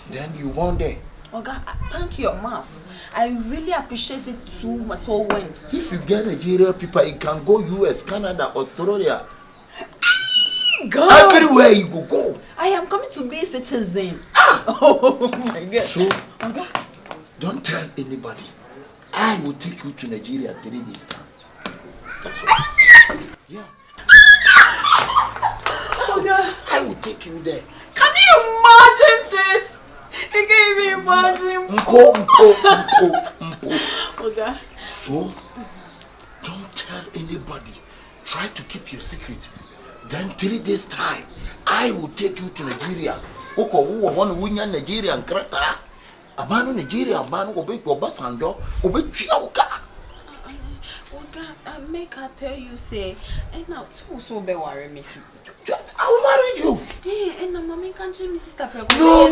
Then you won't there. Oga, thank your mouth. I really appreciate it too much. So when if you get Nigeria people, you can go US, Canada, Australia. God. Everywhere you go. I am coming to be a citizen. Oh my God. So, Oga, don't tell anybody. I will take you to Nigeria 3 days time. That's all. Yeah. Oga, I will take you there. can you imagine this? You can't even imagine. Mpo. Oga. So, don't tell anybody. Try to keep your secret. Then 3 days time, I will take you to Nigeria. Oko wo won wunya Nigeria nkrata. Abanu Nigeria abanu obe Obasando, obe twiawoka. Oga, make her tell you say, and now so be worry me. I will marry you. Hey, and mommy can't tell me sister. No.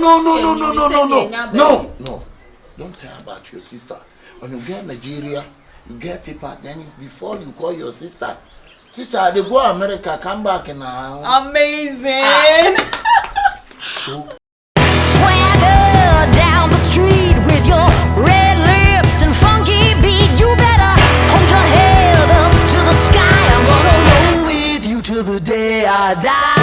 Don't tell about your sister. When you get Nigeria, you get people, then before you call your sister, they go America, come back now. Amazing. So swagger down the street with your red lips and funky beat. You better hold your head up to the sky. I'm gonna roll with you till the day I die.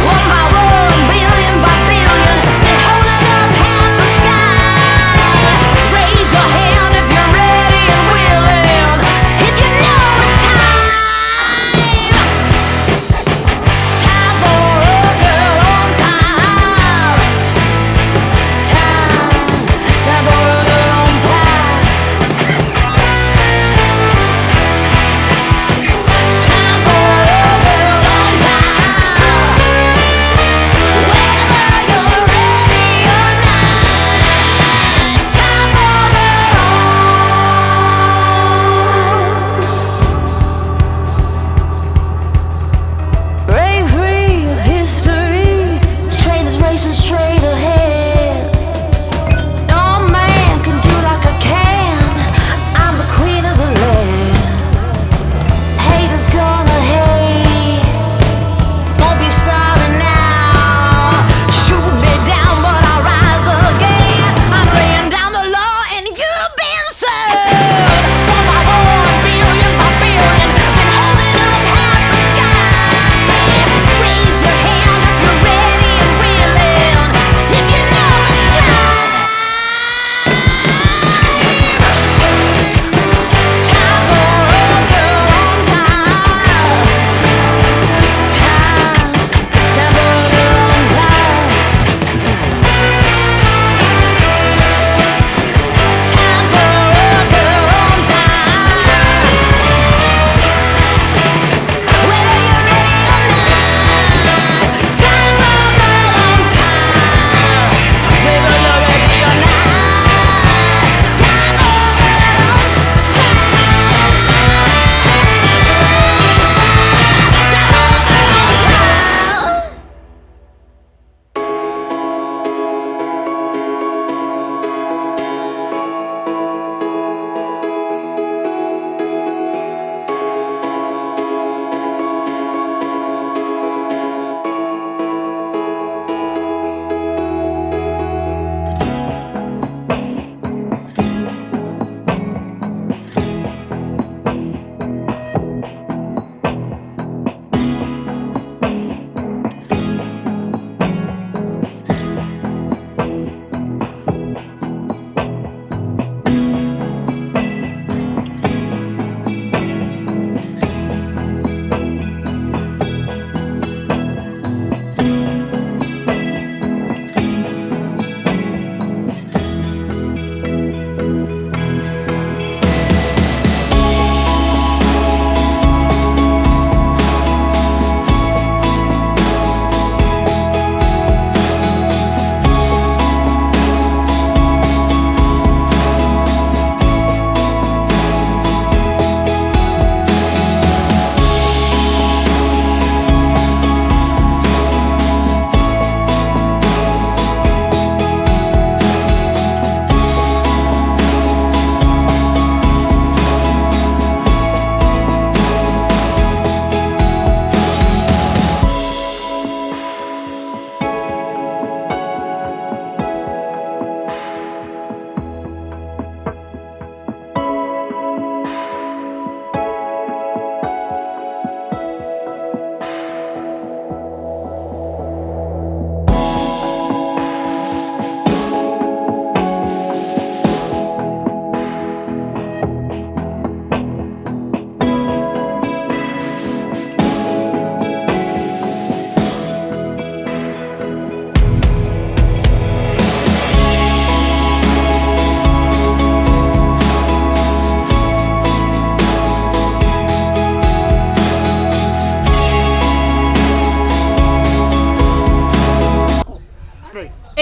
One by one, billion by billion, and holding up half the sky.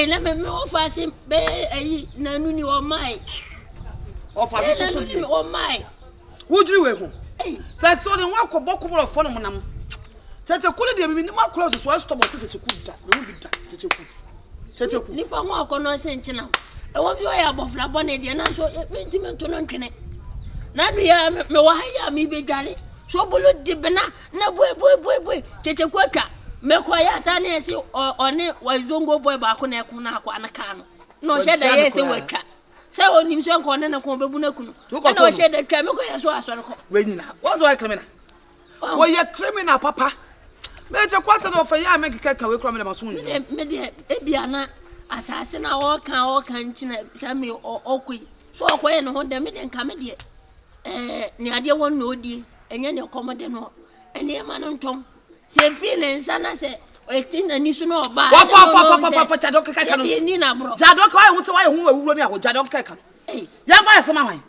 na me offer sim be ayi nanu ni o mai offer so ni o mai wudri we ho say so ni wa ko bokoboro fo no monam tete ku de bi ni ma cross so stop tete ku da no bi da tete ku ni pa ho akono se nchina e wo bi o ya bofla bone de na so mentimento no ntwene na du ya me wa ya mi be dwale so bolo de bena na boy tete ku atwa me ko ya sa na esi one wa zongo boy ba ko na ko na akwa na ka no no she da ye se watwa se onim so nko na ko bebu na kunu na o she da twa me ko ya so asore ko we nyina what's why criminal we ya criminal papa me je kwata no fa ya me keka we criminal maso nyi me de ebia na asase na o kan ntina sa me okoi so okoye no ho de me de nka me de ni ade won no di enye ne komode no ene ma no ntom se feeling sana se etina ni so no ba wa jadok keka no ni na bro jadok wa hu se wa hu awuro ni aho jadok keka ya fa se ma hwan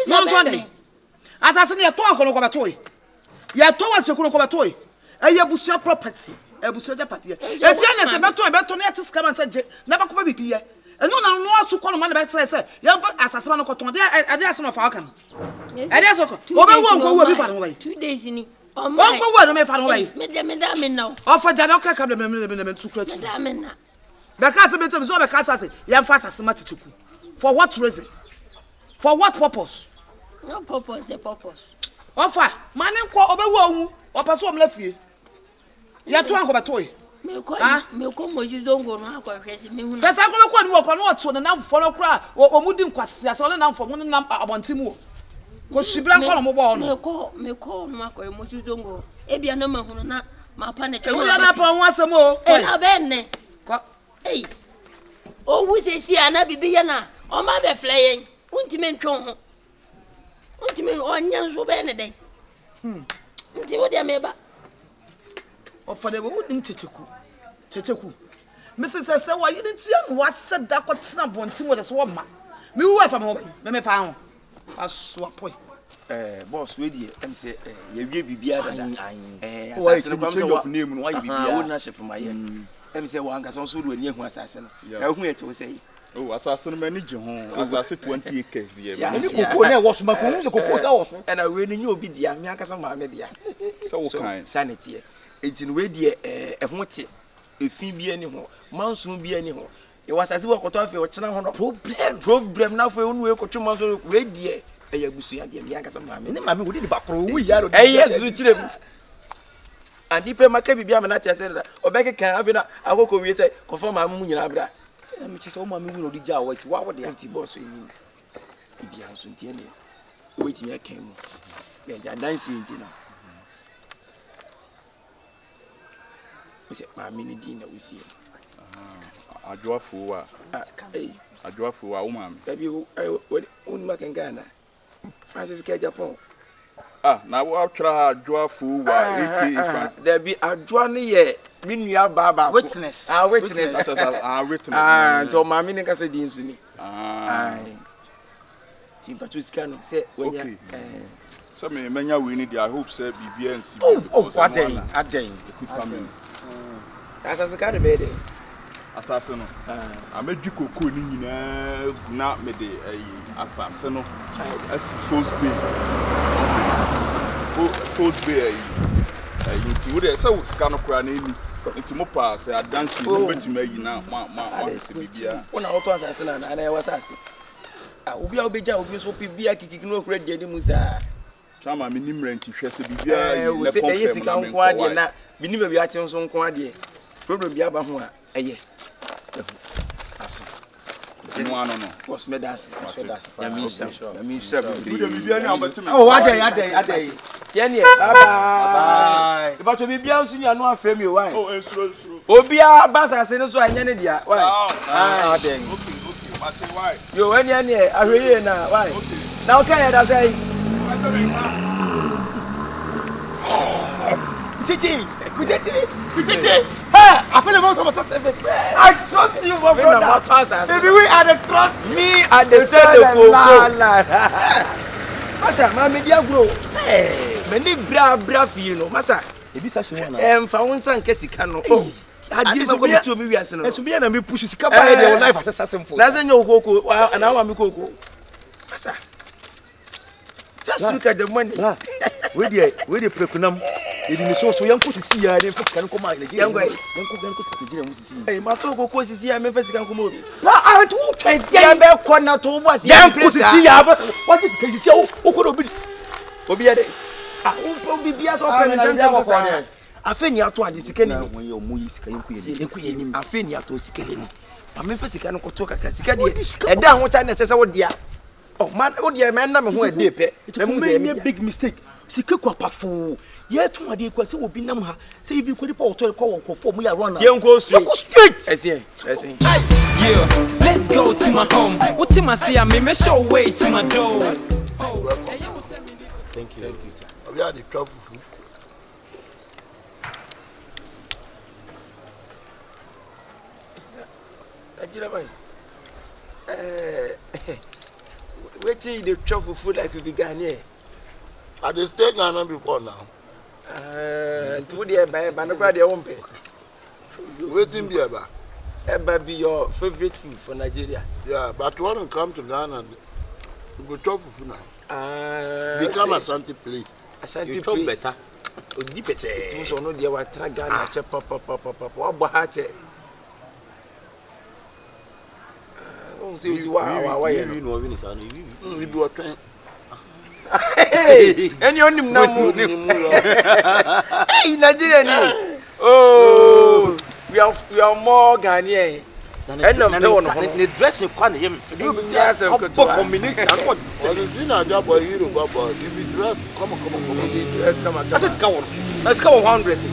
no to de asase ne to anko no ko beto ya to wa chekuru ko beto eye busia property ebusia japati etia ne se beto ne atiska man se je na ba ko bibiye eno na no asu ko no ma na betre se ya fa asase ma no ko ton de ade ase no fa aka no ade so ko obe wo nko wo bi fa no wa 2 days ni onko wo no me fa no wa me da me now ofa jada ka ka me tukura chi me da me na be ka se beto so be ka se ya fa asase ma chichiku for what reason for what purpose no purpose the purpose ofa mane ko obe wo hu opa so omla fie ya to anko beto me ko moji zongo no akwahwese me hu na ta ko ni wo ko no to na fo no kra omudi nkwase ase ole na fo mu na abontim wo ko shibra ko no mo bo no me ko no akoy moji zongo ebia na mahunu na mapa ne chewo na pa ho asem o na be ne ko o wuse si ana bibi ya na o ma be fleyen untime ntwon ho untime onya so be ne den nti wo dia meba ofade bo mudim checheku Mrs. Esther wa yidi tia no wa seda ko tena bontim wo de so ma me wu afa me fa ho aso apoi boss we die em say ye wie bibia dada asase no change of name no wa bibia ownership ma ye em say wa ngasa so do ani hu asase no e hu e che wo say oh asase no mani je ho asase 20 acres die mani koko na wo so ma ko hu koko ka wo so e na we ni nyi obi dia me akasa ma me dia so wo kan sanity etin we die e ho te efi bi ani ho mansun bi ani ho e wasase wo koto afi o chena ho no problem na fo enu we koto manso we die e ya busu ya die me akasa ma me ne ma me wo di bakro wo ya ro e yesu chirem ani pe maka bibia me na tia se da obeke kan afi na akoko wie se kofo ma mu nyina bra se na me che se o ma me wu no di ja wa ti wa wo de anti boss eni bibia so ntie ne we ti me kan mu be ja dance nti na we se ma me ni di na we see adwoafo wa wo ma me baby wo ni maka ngana Francis ke Japan na wo atwara adwoafo wa AK France there be adwo no ye mi nua baba witness witness to ma me ni ka se di nsu ni ti Patricia no se wonya so me menya we ni I hope say bibia nsi aden equipa me asase ka de be de asase no amedwi koko ni nyina na me de asase no asi Force Bay you would say scan no kra na ni nti mo pa say dance no betime yi na ma se bibia wona auto asase na na e wasase obi a obeja obi so bibia kikiki no kra de mu sa chama me nimre nti hwese bibia yi le pom e sika nko ade na binim bia ate nso nko ade problem bia ba ho a eye aso no ano no was medas ya mi sha bibia ni abatime oh ade ye ne bye ba to bibia nso nya no afrem yo why oh ensuro obi a basase no so anya ne dia why ade okay but why yo when ya ne ahweye na why na okay ya da say Titi, ha! I feel about some talk to me. I trust you, my brother. Maybe we are the trust. Me and the sell the Masa, my media grow. Hey, many bra fi no, masa. Ebi sa she wana. Fa won san kesika no. Oh, adi so ko ti o mi wi ase no eso bi na me push sika ba e dey life assassin for na say nyo koko na wa mi koko asa just look at the money we dey prekunam e di mi so yanko sisi ya dey fika no koma ile yanko Nigeria mu sisi eh ma to koko sisi ya me fa sika nko mo bi na antu twen ya be ko na to bo ase yanko sisi ya ba what is sisi o ko do obi ya de obi bia so president ko sa afi ni ato ade sika ni won ye omo yi sika yanko ye ni afi ni ato sika ni ma me fa sika no ko to kakra sika de e da ho cha na che se wo dia oh man wo dia me na me ho e de pe me me big mistake sika kwa pafo ye to ade kwa se obi nam ha se ibi ko di pa oto ko won ko mu ya run na ye go straight esin yeah let's go to my home what to my see me show way to my door thank you sir we are the trouble food Nigeria boy wetin the trouble food like we began here I dey stay Ghana before now to the ba no crowd dey won pe wetin be eba eba be your favorite food for Nigeria yeah but when you come to Ghana you go chop food now become Ashanti place Ashanti place better odi pete tun so no dey wa tra Ghana che papa wa bo ha che on se uzi wa ye no we do a train hey any onim na mu hey Nigeria ni oh we are more Ghanaian and no the dressing kwa na ye me you be just a combination and what you see na job boy hero baba if you dress come on let's come on let's come on let's come on one dressing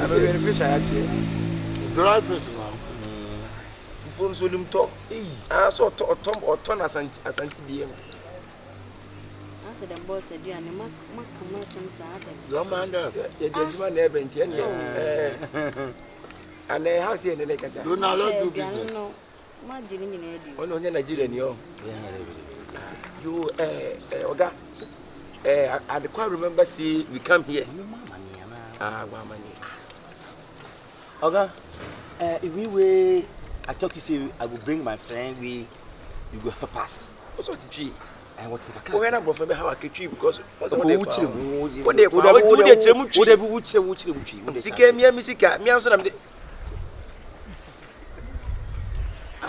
I be beneficial actually dry fish now phone so lim talk so ton Ashanti DM the boss said you and Mark come some Saturday. Don't mind that. The man there been and how say the like I said. Do not do business. No, my Nigerian. Oh no, Nigerian yo. You Oga. I quite remember see we come here. One money. Oga, if we were I talk you say I will bring my friend you go help us. What's what tree? And what is the kind? How I can tree because what Sika me Sika me also am de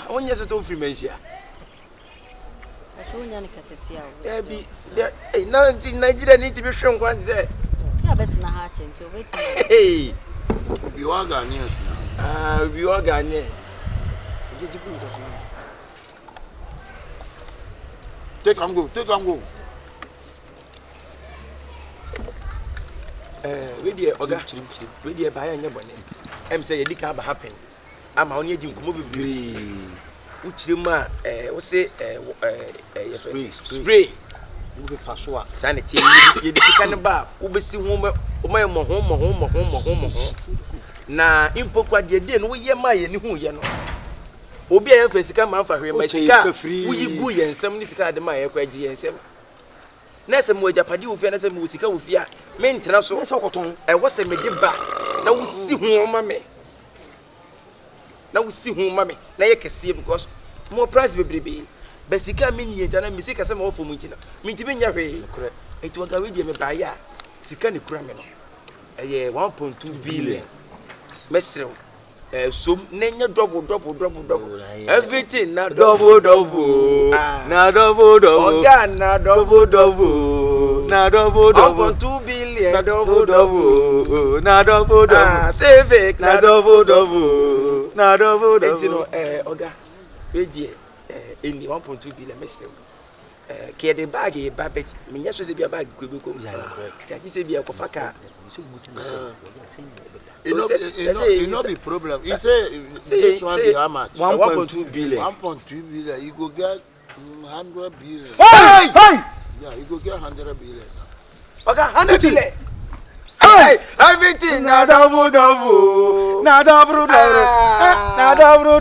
onye so to free mentia so nya ne kaseti a there be there now in Nigeria need to be shown kwan say see abet na ha chen to wait hey we all Ghanaians now we all Ghanaians take and go we dey oga we dey buy anya bone em say yedi ka ba happen ama onye di nkomo bebre wo chirema wo say spray wo be faso a sanity yedi ka ne ba wo be si ho mo na impokwa de no wo ye ma ye ni hu ye no obi a fa sika ma fa hwe ma sika wo yi gu ye nsam ni sika de ma ye kwa gi ye nsam na se mo ajapade wo fi na se mo sika wo fi a me ntena so se okoton wo se me de ba na wo si hu ma me na ye kese because mo price bebrebe be sika me ni enta na me sika se ma wo fo mu ntina me nti be nya hwe eti waga we de me ba ya sika ne kura me no 1.2 billion mesrew so nenya double everything na double na double oga na double na double 1.2 billion na double na double save na double na double you know oga we dey any 1.2 billion mesrew ke the bag e babet me nya so dey be bag kwebe kom ya ti say be e ko faka it no be problem. He say this one be how much? 1.2 billion. 1.2 billion. You go get 100 billion. Hey! Yeah, you go get 100 billion. Okay, 100 billion. Hey! Everything na double. Na double. Na double.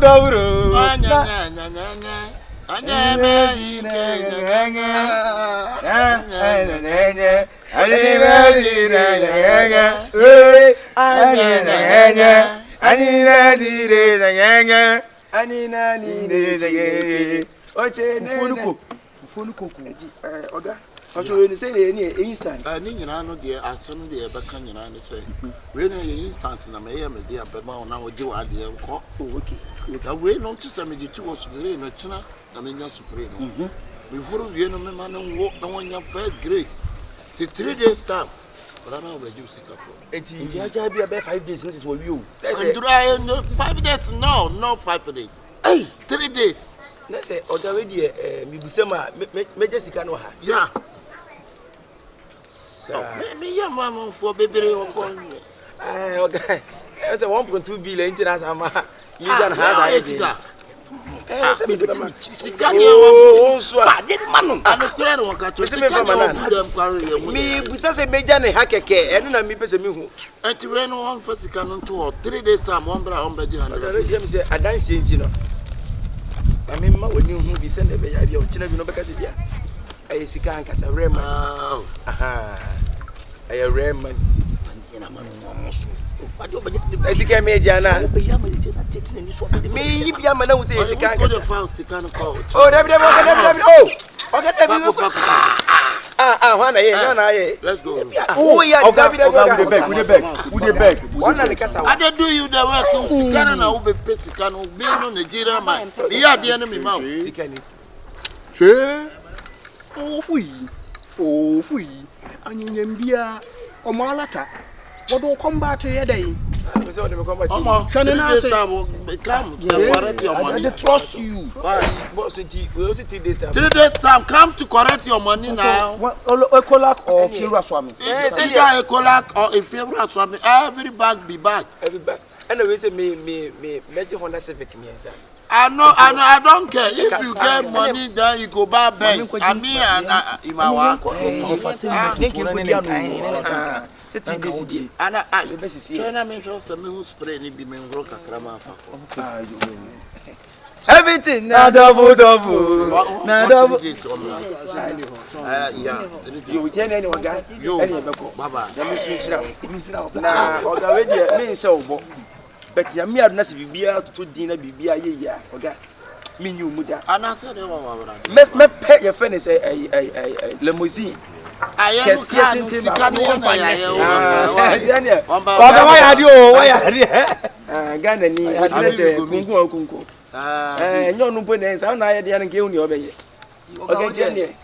nyenye. Anina dire nyenye. Anina ni nyenye. Oche ne. Phone coco. Oga. Ocho ni say ni instant. Ni nyina no de aso de e beka nyina ne say. We na ye instant na me ye me de abema na wo je wa de ko. Oh okay. Da we no to say me de 2 was grade no china na me nya super no. We horo we no me ma no wo na wonya first grade. The 3 days time. But I know we do Sika pro. Enti aja bi about 5 days since we you. That's it. 5 days no, not 5 days. Hey, 3 days. Let's say oga we dey mi busema me Jessica no ha. Yeah. Me ya mama for bebere okon. Okay. That's a 1.2 billion international legal has idea. Sika ni o so a de manu. Anu kura no waka to Sika no mi busa se meja ne hakeke enu na mi pese mi hu. Enti we no wan fa Sika no to 3 days time one bra on beji 100. Dem say adanse enti no. Ami ma woni hu bi se ne be ya bia o kina bi no beka se bia. Ayi Sika ankasa rema. Aha. Ayi rema. Ina ma no mo so. Sika me jana. Me yibia mana wo say Sika. Go the file Sika no call. Oh, David. Oh. Okay, David. Hwana ye, nyana ye. Let's go. Oh, yeah, David. Who the beg? One na kasa. I dey do you the work. Sika na wo be pay Sika no be no Nigeria man. Be ya de no me ma. Sika ni. She. Oh, fui. Anyem bia. Omo alata. What do come back to your day? Omo, come correct your money. I trust you. Why? We also 3 days time. 3 days time, come to correct your money now. Ekolak or Fiora Swami? Either Ekolak or a favorite Swami. Every bag be back. Every bag. And the way say me Honda Civic me answer. I don't care. If you get money, then you go buy Benz. I mean, Imawa. Everything na double. Na double. You tell anyone guys? Yo, Baba. Let me switch now. Na oga we dey me say obo. But ya me aduna se bibia to din na bibia ye ya. Oga me nyu mu da. Ana say dey wa. Me pay your friend say limousine. Aye, Sika no na ya Oga why adi o, why adi? Ghana ni adi che kunku. Nyo no po na sa na ya de na nke uni obeye. Oga je ne.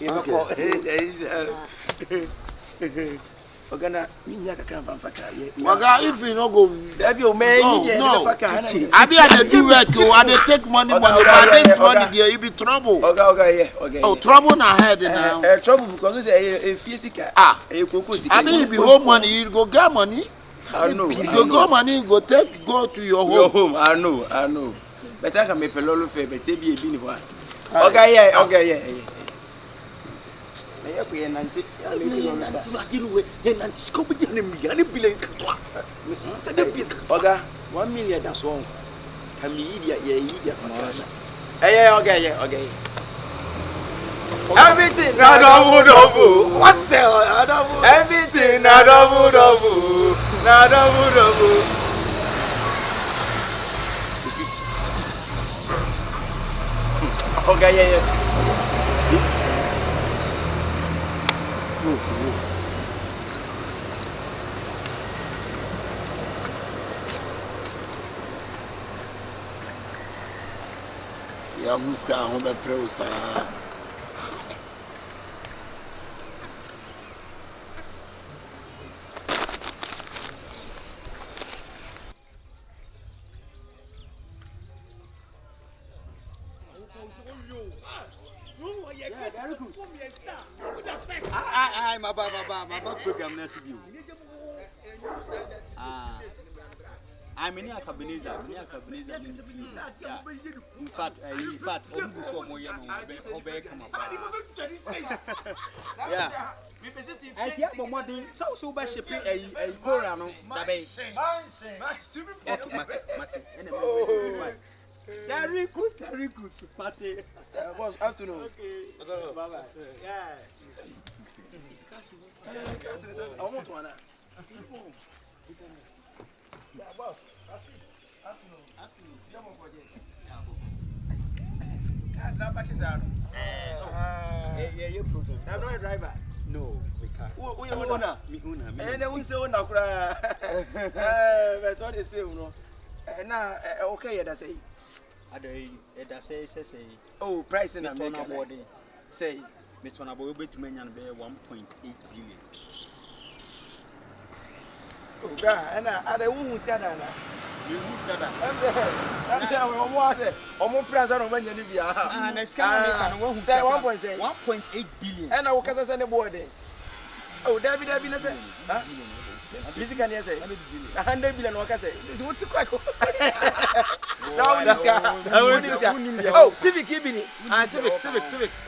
Oga na minya kakra fanfaka ye. Oga if you no go Dabi o me nije faka. Abi I dey do work o, I dey take money but this money there you be trouble. Oga yeah. Oh, trouble na head now. Trouble because say e Sika. Koko Sika. I mean if you hold money, you go get money. I know. You go money, you go to your home. Your home, I know. But I can make pelolo fe, but say be ni ho. Oga yeah. Na ya ku ye nanti. Ya we nanti scope je ne mi, ani billion ka to. Oga 1 million that's all. Can be idia for. Okay. Everything na double. What's that? Everything na double. Na double. Okay, yeah. Ya muska on be preu sa. My program next to you. I'm in Akabenezer. In fact, yeah. I get for money, so by shipping a Corano. Very good. Party. Boss, afternoon. Okay. Bye-bye. Yeah. I want one. boss. That's not Pakistan. Yeah, problem. I'm not a driver. No, we can't. Who you owner? Me owner. And then we say owner kura. But what they say, you know. Now, okay, that's it. That say. Oh, price in America. Say. Me turn about bet me and be 1.8 billion. Oh, God, and I don't who's got that. You who's got that? I'm there. I'm price on when you live here. And it's kind of say 1.8 billion. And I will send the board. Oh, David, huh? Busy can you say? 100 billion, what can I say? What to crack? Now, this guy. Oh, Civic, Civic.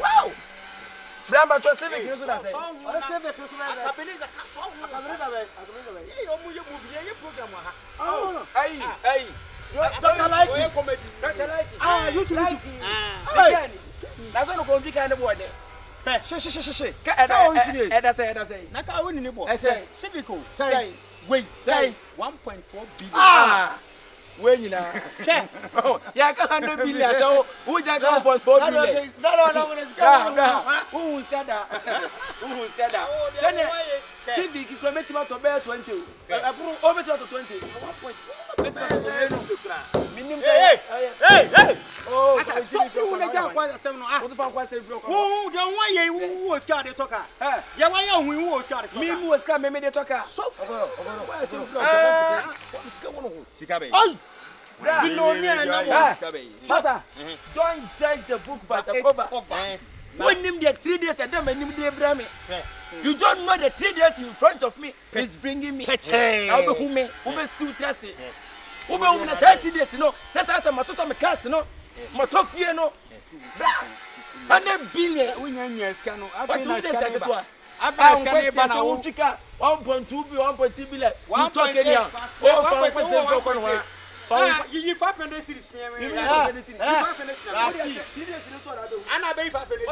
Wow! Bramba to Civic, you should have said. Akabenezer, oh, hey. Dr. Likee. Ah, you too. That's what going to be kind of boy there. She. That's it. Naka win in the boy. Civic. Say. Wait. Say. 1.4 billion. Ah. When you know. Oh, yeah, 100 billion. So, who just 1.4 billion? No. Who said that? Civic is going to make to bear 20. Over to 20. Hey! Oh, stop you when they get quite a seminar. Who don't want you who was got the talker? Yeah, why you who was got the me who was coming, maybe the talker. So, Sika. Oh! Father, don't judge the book by the cover. When him the 3 days, I don't mean him. You don't know the 3 days in front of me is bringing me. I'll be who suit us. Who be 30 days, you know. That's after my total cast, you know. My top fear, no. 100 billion. We know, Scano. I've been 1.2 billion, 1.3 billion. You talk anyhow. You 500 cities, me. And I pay 500.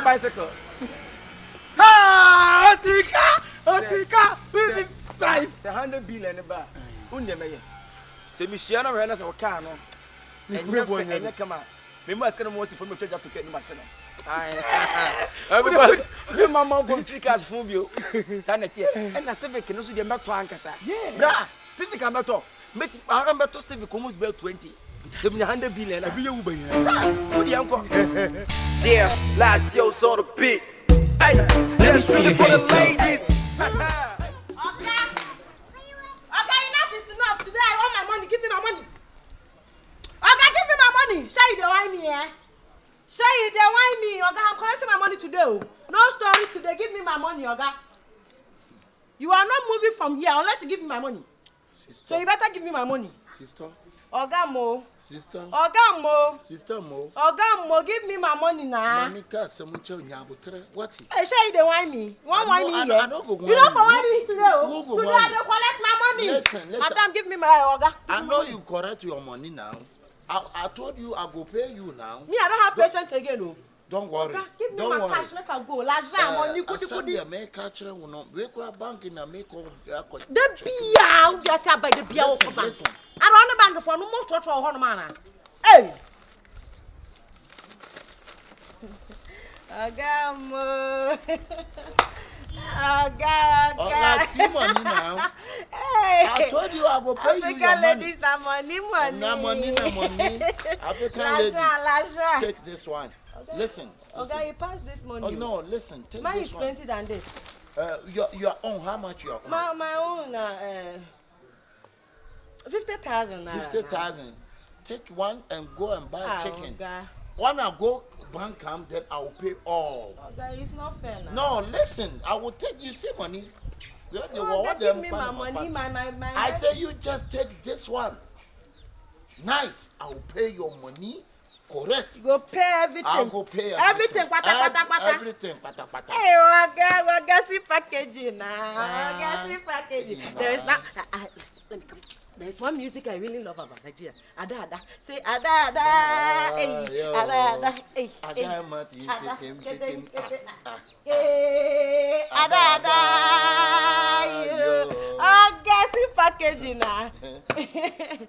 Bicycle. Sika, with this size. 100 billion bar. Say, Michiana, we're not a car. And we're going to come out. We must get a motive from the church to get the machine. I my mom from 3 cars from you. Sanity. And a civic can also get back to Ankasa. Yeah, civic I'm not talk. I remember to civic almost about 20. Give me 100 billion. I'll be your Uber. Yeah, last year's on the beat. Hey, let me see it for the ladies. Okay, enough is enough. Today I want my money. Give me my money. Okay, give me my money. Say you don't want me, eh? Say you don't want me. Okay, I'm collecting my money today. No story today. Give me my money, okay? You are not moving from here unless you give me my money. Sister. So you better give me my money. Sister. Ogamo. Sister. Ogamo. Sister Mo. Ogamo, give me my money now. Monica, some nyabutre. What? Hey, say they want me. One want me. I don't go. You don't want me today. Who go today want I don't collect my money. Listen. Madam, give me my Oga. I know you correct your money now. I told you I go pay you now. Me, I don't have patience again. No. Don't worry. Give me Don't my worry. cash, make I go. Laja, money, kudi. Make catch we go bank in a make all the beer, just by the beer. Listen. I run the bank for no more to hold man. Hey. Agamo. Aga. See money now. Hey. I told you I will pay you your money. Ladies, na money. Na money. African ladies. Take this one. Listen. Okay, you pass this money. Oh no, listen. Take mine this is one. plenty than this. Your own. How much your own? My own. 50,000. 50,000. Take one and go and buy chicken. God. When I go bank come, then I will pay all. Okay, it's not fair now. No, listen. I will take you. See money. Give me my money. My. I say you just take this one. Night, I will pay your money. Correct. You go pay everything. I'll go pay everything. Everything. Hey, Wagasi packaging now. Wagasi packaging. There is not. Let me come. There's one music I really love about Nigeria. Ada. Say ada. Hey, ada. Hey, ada. Wagasi packaging now.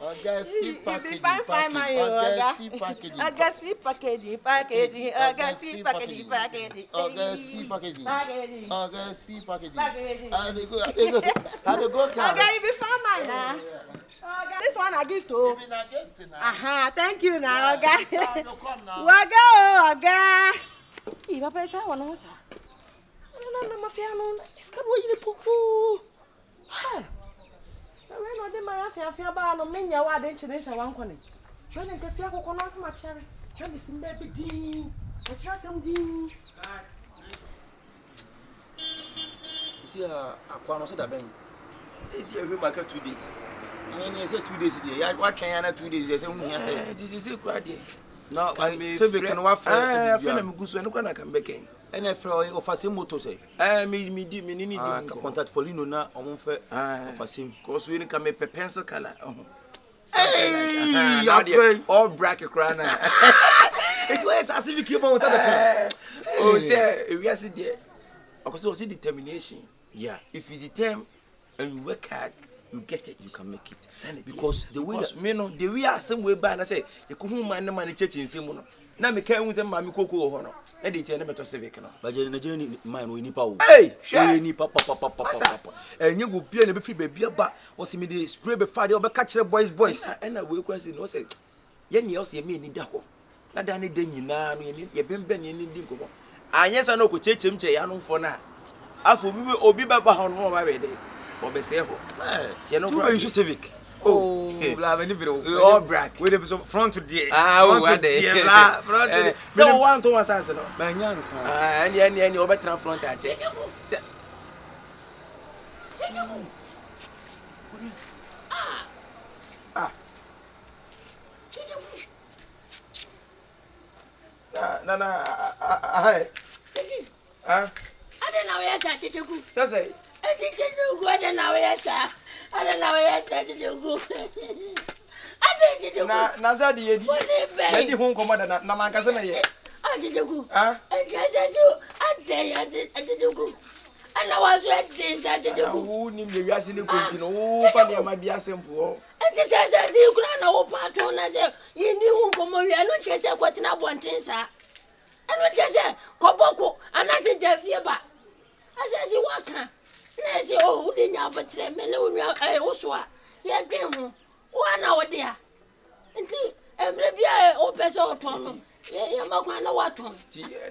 Wagasi packaging. This one I give to. Aha, thank you now, Oga. Oga. If I pay that one, no, mafia, no. It's got what you put. Ha. I ran on the mafia, but no, many are didn't one corner. When I get your coconut, my cherry. Let me see baby D. I try them D. See, I can't say that. This year, we back 2 days. And you say 2 days today. I watch China 2 days. I say, this is a crowd. No, I may say we can offer. I feel I'm good, so I'm going to come back in. And if I offer some motor, say, I need contact Polino now on for him. Because we can make a pencil color. Hey, all bracket crown. It was as if you came out with the oh, say, we are sitting there. Of course, determination. Yeah, if you determine and you work hard, you get it. You can make it. Because the way the way are some way by and I say, you could mind the money church in Simon. Now, me can't with them, Mammy Coco Honor. And they tell them to civic. But you're in a journey, mind we need power. Hey, shiny papa. And you will be a free baby, but was immediately spray before the catch the boys. And I will question, no say, Yenny else, you mean, Dako. Not any day you now, you've been bending in Dinko. I yes, I know could change him, Jayano for now. After we will be back on more by day. Or be safe. You should civic. Oh, all black. With the front to the one day. So one to us as and you better front at check. No, hi. I don't know where I say. I think you go and now, yes, I don't know where I said to go. I think you go. Nazadi, the home commander, Namakazana. I did you go. I just as you, I did you go. And I was waiting, I did you go. Who need the Yasin? Oh, funny, I might be a simple. And this is as you grand old patron, I said, you knew come over, I don't just say what I want, sir. I don't just say, Koboko, and I said, Jeff, I said, you walk. Nesi oh didn't have a tram and also yeah dream one hour there until every opus or tongue yeah makwana what one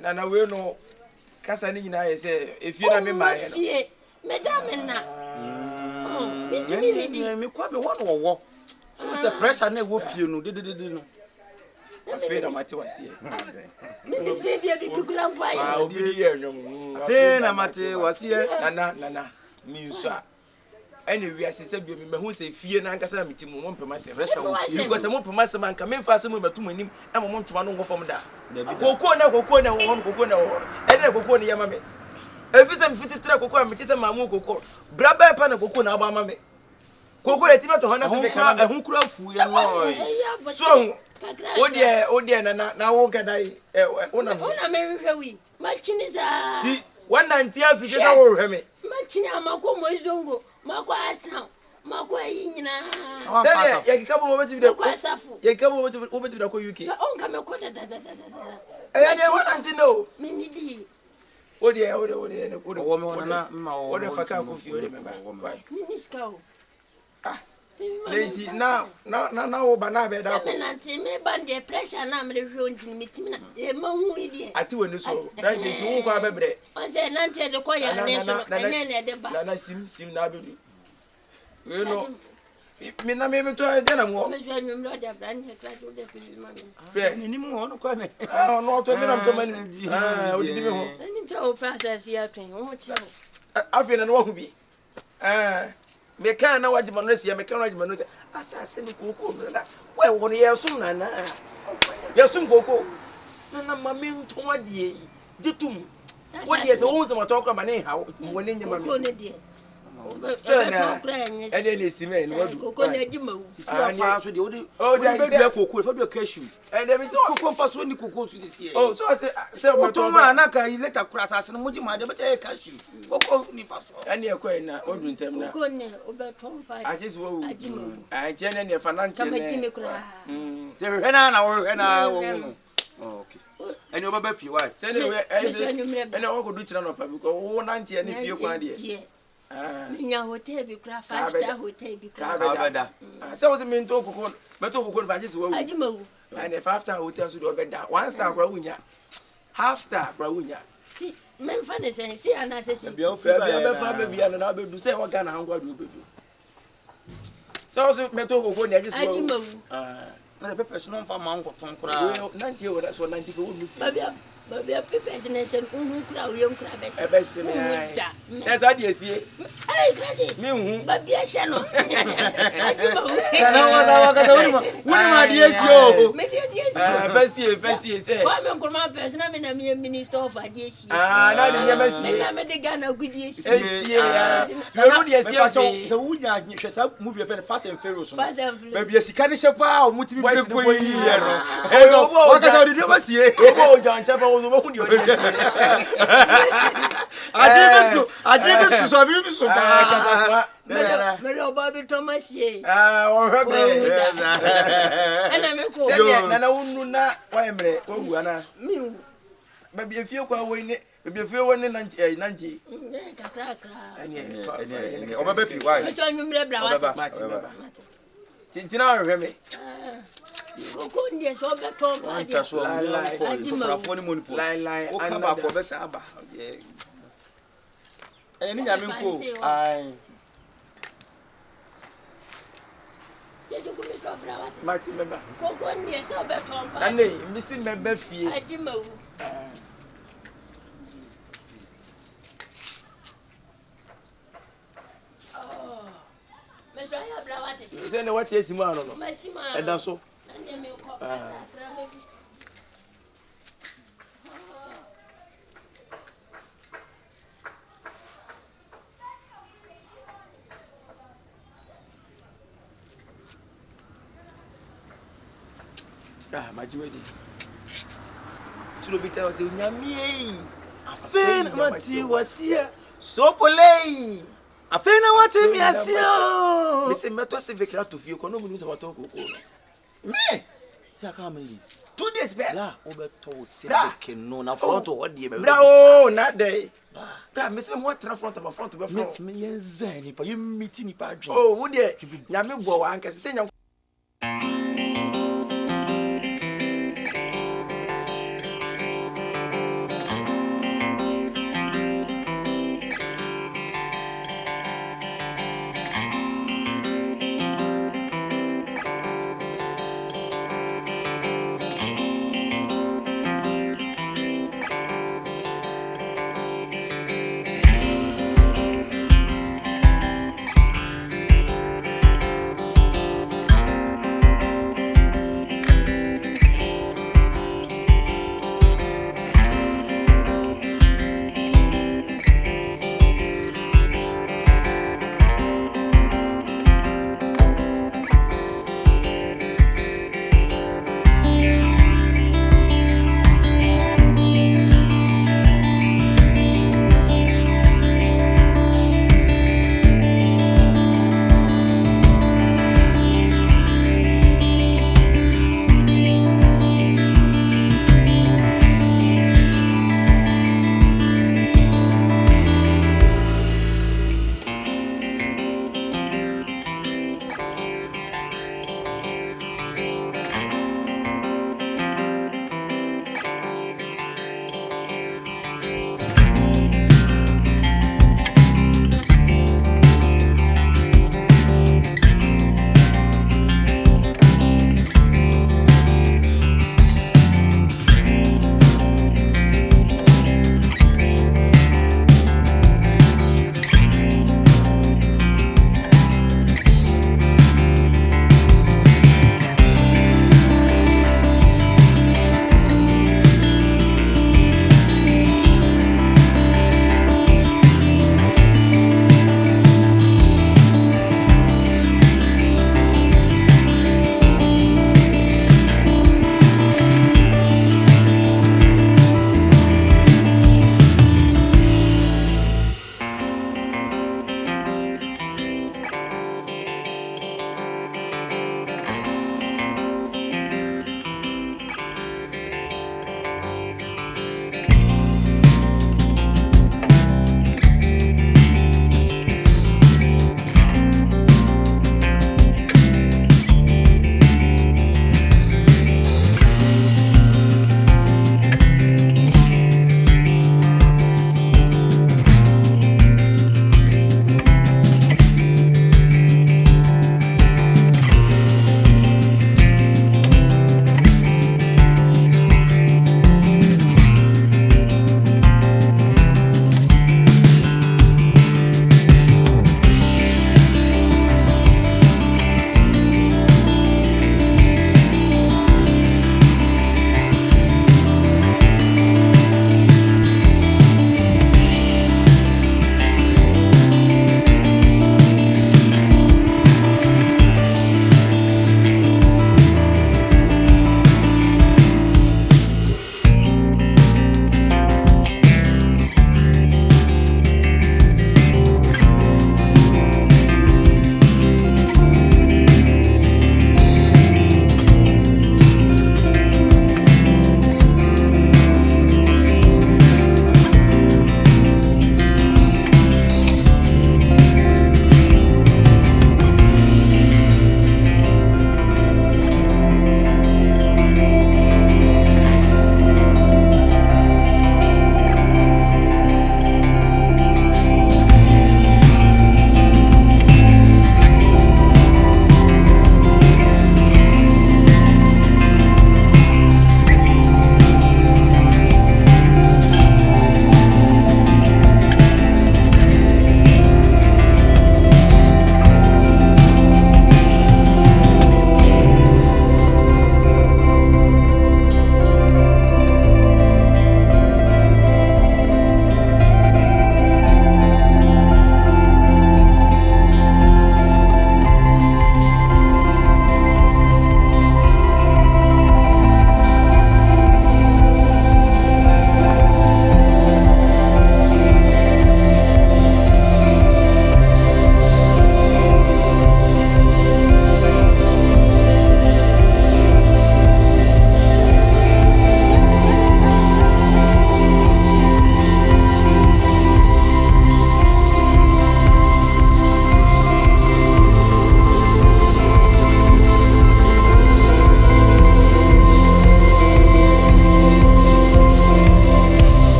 nana we no kasa ni na say if you na me my madam na me kwa be one wo the pressure na wo fie no de no afeira mate wase me dey say bia bi kugula mpa ya obi ye nwom afeira mate wase nana mi nso Anyway, I said, "You remember who say fear and Ankasa meeting one per myself, because I'm one per myself and come in fast and move to him. I'm a month to go from that. Coco, now, and then Coco, Yamame. If it's a 50 truck, I'm Mrs. Mamu Coco, Brabba Pan, Coco, now, Mamma. Coco, a team to Honda, who crowd for you. So, oh dear, now can I? Machin is a 190 if you don't have me. Machin, Mako Mozongo, Mako Asna, Mako Yina. You come over to the Quasafu. You come over to the Koyuki. Oh, come a quarter. I want to know. Mini. Oh dear, what a woman, what if I can't confuse remember? Minisco. Lady, now, Banabe, me band the pressure, and I'm the ruin to meet me. A monk with you. I do so. Right, you won't have a I said, Nancy, the choir, and then I seem Nabi. You know, me not maybe to a dinner more. I'm not a brand new not to many. I didn't tell Passes here. I feel and won't be. Me can't know what you want to me can't know assassin Coco. Well, 1 year soon, and yes, soon Coco. Nana, mammy, to what ye? Jitum. What years always I'm talking about anyhow when in your money. And then it's men. Coco, oh, that's Coco for the cashew. And there is all Coco for Sony Coco to this year. Oh, so I said, Naka, you let a crass and what you might have a cashew. Coco, and you're quite not ordering them. I just will. I tell you, financial. Okay. And you're baby, what? Anyway, and I will do channel because 190 and if you want it. Minya hotel be craft, 5-star hotel be craft. So was a mental cocoon, but to by this way. And a 5-star hotel should open that 1-star Brawunya, half-star Brawunya. Men funny and see, and I said, be and I'll be say what kind of what you do. So also mental cocoon, I just the pepper's non for Mango Tom Crow, 90 or that's what 90 go with you. But we are prepared nation who crowd young crab. That's ideas here. Hey, Granny, but be a channel. What am I, yo? First year, say, I'm a person, I'm a minister of ideas. I made the gun of good years. So, we are move your fast and furious. Maybe a Sika Shapa, Muti, I didn't so Bobby Thomas, ye. And I'm a me. Maybe if you go away, maybe if you want 90. Or maybe why? I told you, Tintina, Remy. Yes, what the top what is man? And that's so. My jewelry. To be tells you, Yami. I feel what you was here. So polite. I feel what him yes, you. Miss Metosic out of you, can news about Togo. Me? Sakamili. 2 days back. La, over to say, no, now front of what the no, not day. That Miss what front of a front of a front. Me and Zenny, but you meeting the party. Oh, would you? Yami go and can say,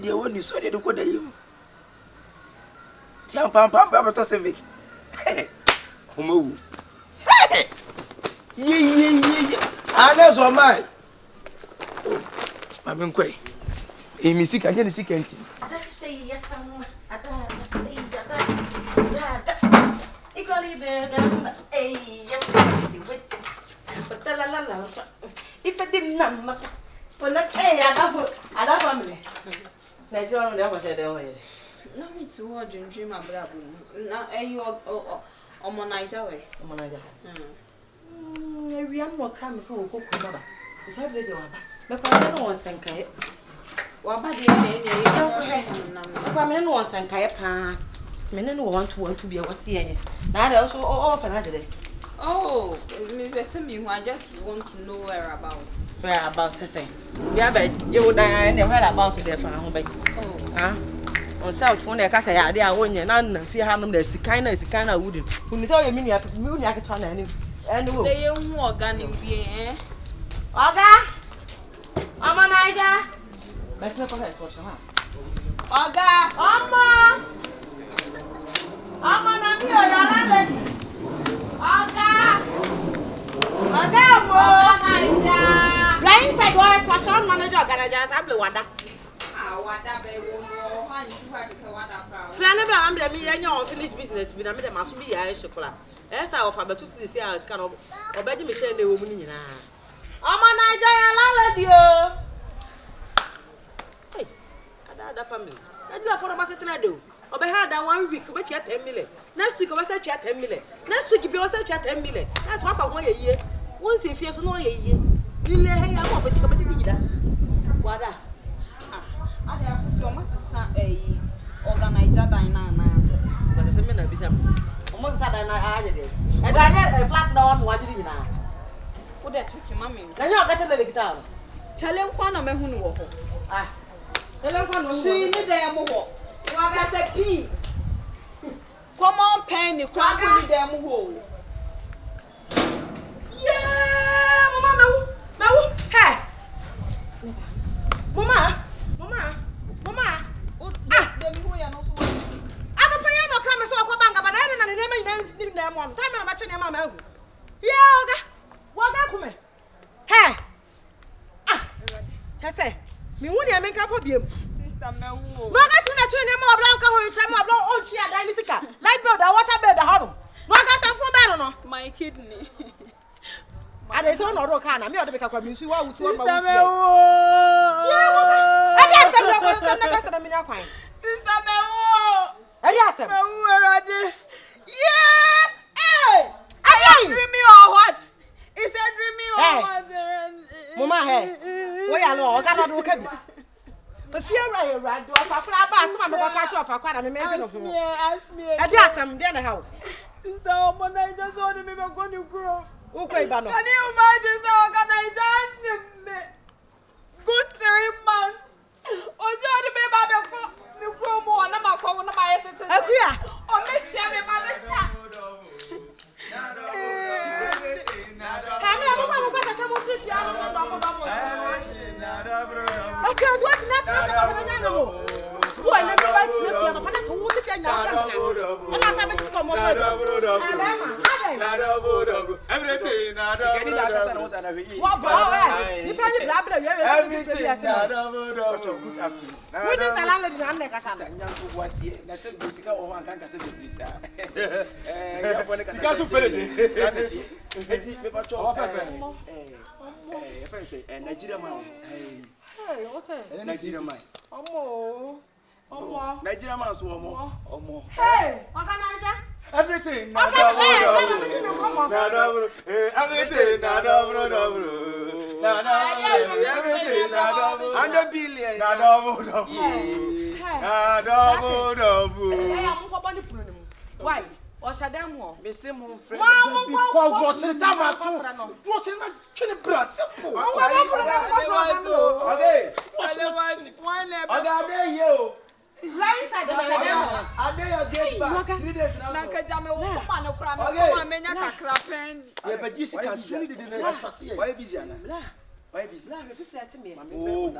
dia woni so de ko da yim ti am pam ba to civic homo ye ana so mai ma ben kwai mi Sika nye ni Sika nti ada say yes ada ikoli be dam but la if I didn't know for not ada family Nigeria no dey go say dey way no me to watch dream about na you omo Naija we omo Naija area no come so wo kokko baba is how dey waba me kwa no won sankai waba dey dey na kwa me no won sankai pa me no want to be a wase na dey also pa na dey oh me me I just want to know whereabouts say ya ba you dan dey whereabouts dey fa ho ba ah on self phone dey ka say ya dey a wonye na fi ha no na sikan na wudi uni say o ye mi uni aketwa na ani anyway dey hu organic bi Oga Mama Naija Best na ko ha so ha Oga Mama na mi o ya la lady Oga mo Naija right inside wa fashion manager Gari able wada wada be wo no ha ni tu ha ti wada pra friend be am be mi nya unfinished business bi na me dem aso bi ya e shekola esa of abetu ti si a scan obeji me share na wo mu ni nyina Mama Naija ya la lady o hey ada family na for ma setna do obe ha da 1 week obe tia 10 million next week obe say tia 10 million next week bi obe say tia 10 million that's what for one year won se fie so no year ile he ya ko feti ka be di gida wada ada ya kuso ma sisa organizer dan na ase ba se me na bisa o mo sa dan na aje de e da ya flat da one wadi ni na wo de check mama na yo ga tele gita chale nkwa na mehu ni wo ho tele nkwa no shi ni de mo ho wa ga se p common pen ni kwa ko ni de mo ho yeah mama mewu hey mama de mi ho ya no so ano pa ya no kra me so akwa banga ba na ene na ne ma na mo am time na ma twe ne ma ma hu yeah oga waga kume hey chese mi hu ne menka po biem sister mewu no ga tun na twe ne ma obla nka ho nche ma obla on chi ada ni Sika light bill da water bill da hono no ga san fo be no my kidney ada so no ro ka na me o de be ka kwa mi nsu wa wutu ma sister wutu mewu ada asem do ko sem na ga sa na mi nya kwan sister mewu ada asem mewu erade yeah hey hey dreamy or what is a dreamy or what mama hey wo ya lo o ga no do ka bi o fi ara ye ra do afa kula ba asem me ko ka chi afa kwa na me me dwe no ho ada asem de na ha wo sister omo Naija so de me go ni kuro ukwe iba no can you imagine so organize me good 3 months ozi odi me ba be ko ni kuro mo na ma ko na ma yesete akuya o me chia me ba le ta Kami apa kamu kata saya mau free ya, mau apa kamu? Oke, tuh tidak tidak kamu. Gua ini buat free ya, mana tahu free ya nak kan? Mana sampai cuma mau free. Ada mah, everything nada. Sikeni da kasa na wasa na hwi. Wah, bawa. Ni pernah berapa ya? Everything nada. Good afternoon. Wini salam lagi ane kasa. Nyango wasi na se Sika o han kan kasa be bisa. Ya fo ne kasa. Sika su pere de. Sanity. Eti me pa cho. Fa say Nigeria man. Hey, what's that? Nigeria man. Omo. Nigeria man so omo. Hey, organizer. Everything nada. Everything nada. Everything nada. 100 billion. Nada. Why? Oshademo. Me se mon frère. Because você tava você na chune Brasil. Okay. One yo. Right inside the Oshademo. Ade your gate back. 3 days now. na ka jame wo kuma na kura me kuma menya kakra pen Yeah, but Jessica, truly did not strategy. Why busy ana? Why busy? La me fifty at me. Oh,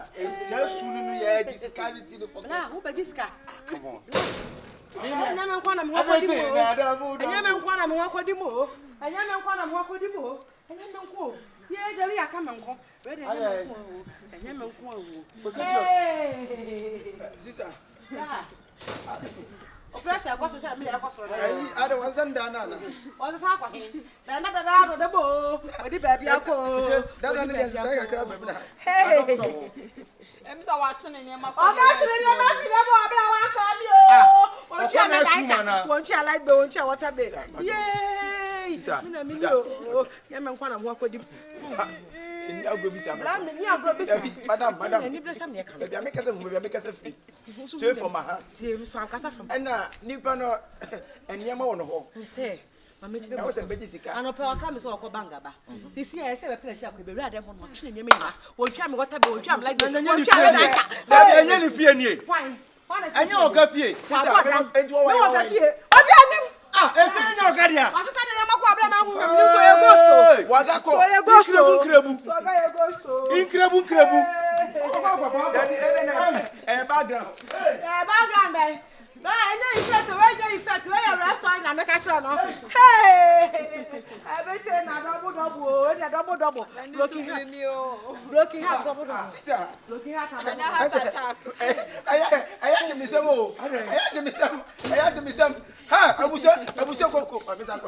just soon you this carry the pocket. La, who be this car? Come on. Anyame nkwana me wakodi mo. Anyame nkwana me wakodi mo. Anyame nkwana me wakodi mo. Anyame nko. Ye jeri aka me nko. We de anyame nko. Anyame nko wo. Sister. Yeah. Operation akọ se me akọ so. I don't want send down na. O se sa akọ hin. Na na da no de bo. Odi ba bia ko. Da na ne say ka kra ba bi na. Hey. Emisa wa tune ne ma ko. Oga tune ne ma fi le bo abia wa ka mi o. Wonchi ala daika. Wonchi ala gbe, wonchi water be. Yay! Mina mi o. Ya me nkwa na mo akodi. Ni agro bi sa. La me ni agro bi sa. Madam. Ni bless am ye ka. Bia me ka say bia me ka say free. Straight from my heart. Tie so am kasa from. Na nipa no eniyama wo no ho. Say mama chire mo. Awose beji sika. Anope akra me so okọ banga ba. Sisi ya se be pele sha ko be wura de ho no tune ne me nyina. Wonchi am water be, wonchi am like. Wonchi am daika. Na enye ni fie nie. Why? Enye oga fie. Enti wo wa fie. Obi anim. Efe na oga dia. Wasa de ne makọ abra ma hu mi so ye ghost. Waga ko. So ye ghost. Nkrebu. Waga ye ghost. Nkrebu. Daddy background. Background be. No, I know effect. Where your restaurant na make sure no. Hey! Everything na double. Broken heart double. Sister. Broken heart attack. I had me some. Ha, abuso koko. Abisa ko.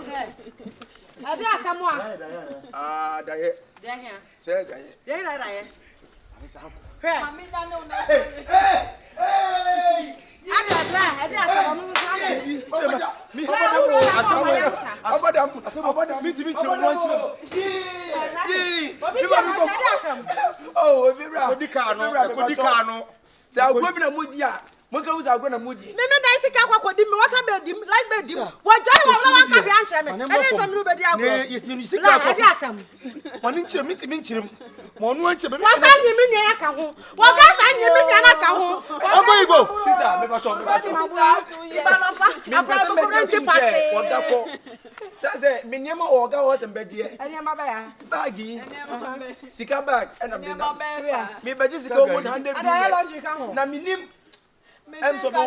Ade asamoa. Daye. Dey here. Say daye. Dey na daye. Abisa ko. Mami da no na. Hey! Ade asamoa no Mimi da Sika kwa kodi mi water bed dim like bed dim. Wa jori wa wa ka bi anche me. Ene sam no be dia ko. Ne Sika ko. Ade asam. Woni nchire mi nchire. Mo nu anche me. Wa sa nyi mi nua ya ka ho. Wa ga sa nyi mi nua na ka ho. Ogo igo. Sister, me ba so. Oga ko. Say me niam oga wo se mbeje. Ene ma ba ya. Bagi. Sika bag. Ena me na. Me beje Sika Ade 100 ya billion. laundry ka ho. Na me nim Em so bo.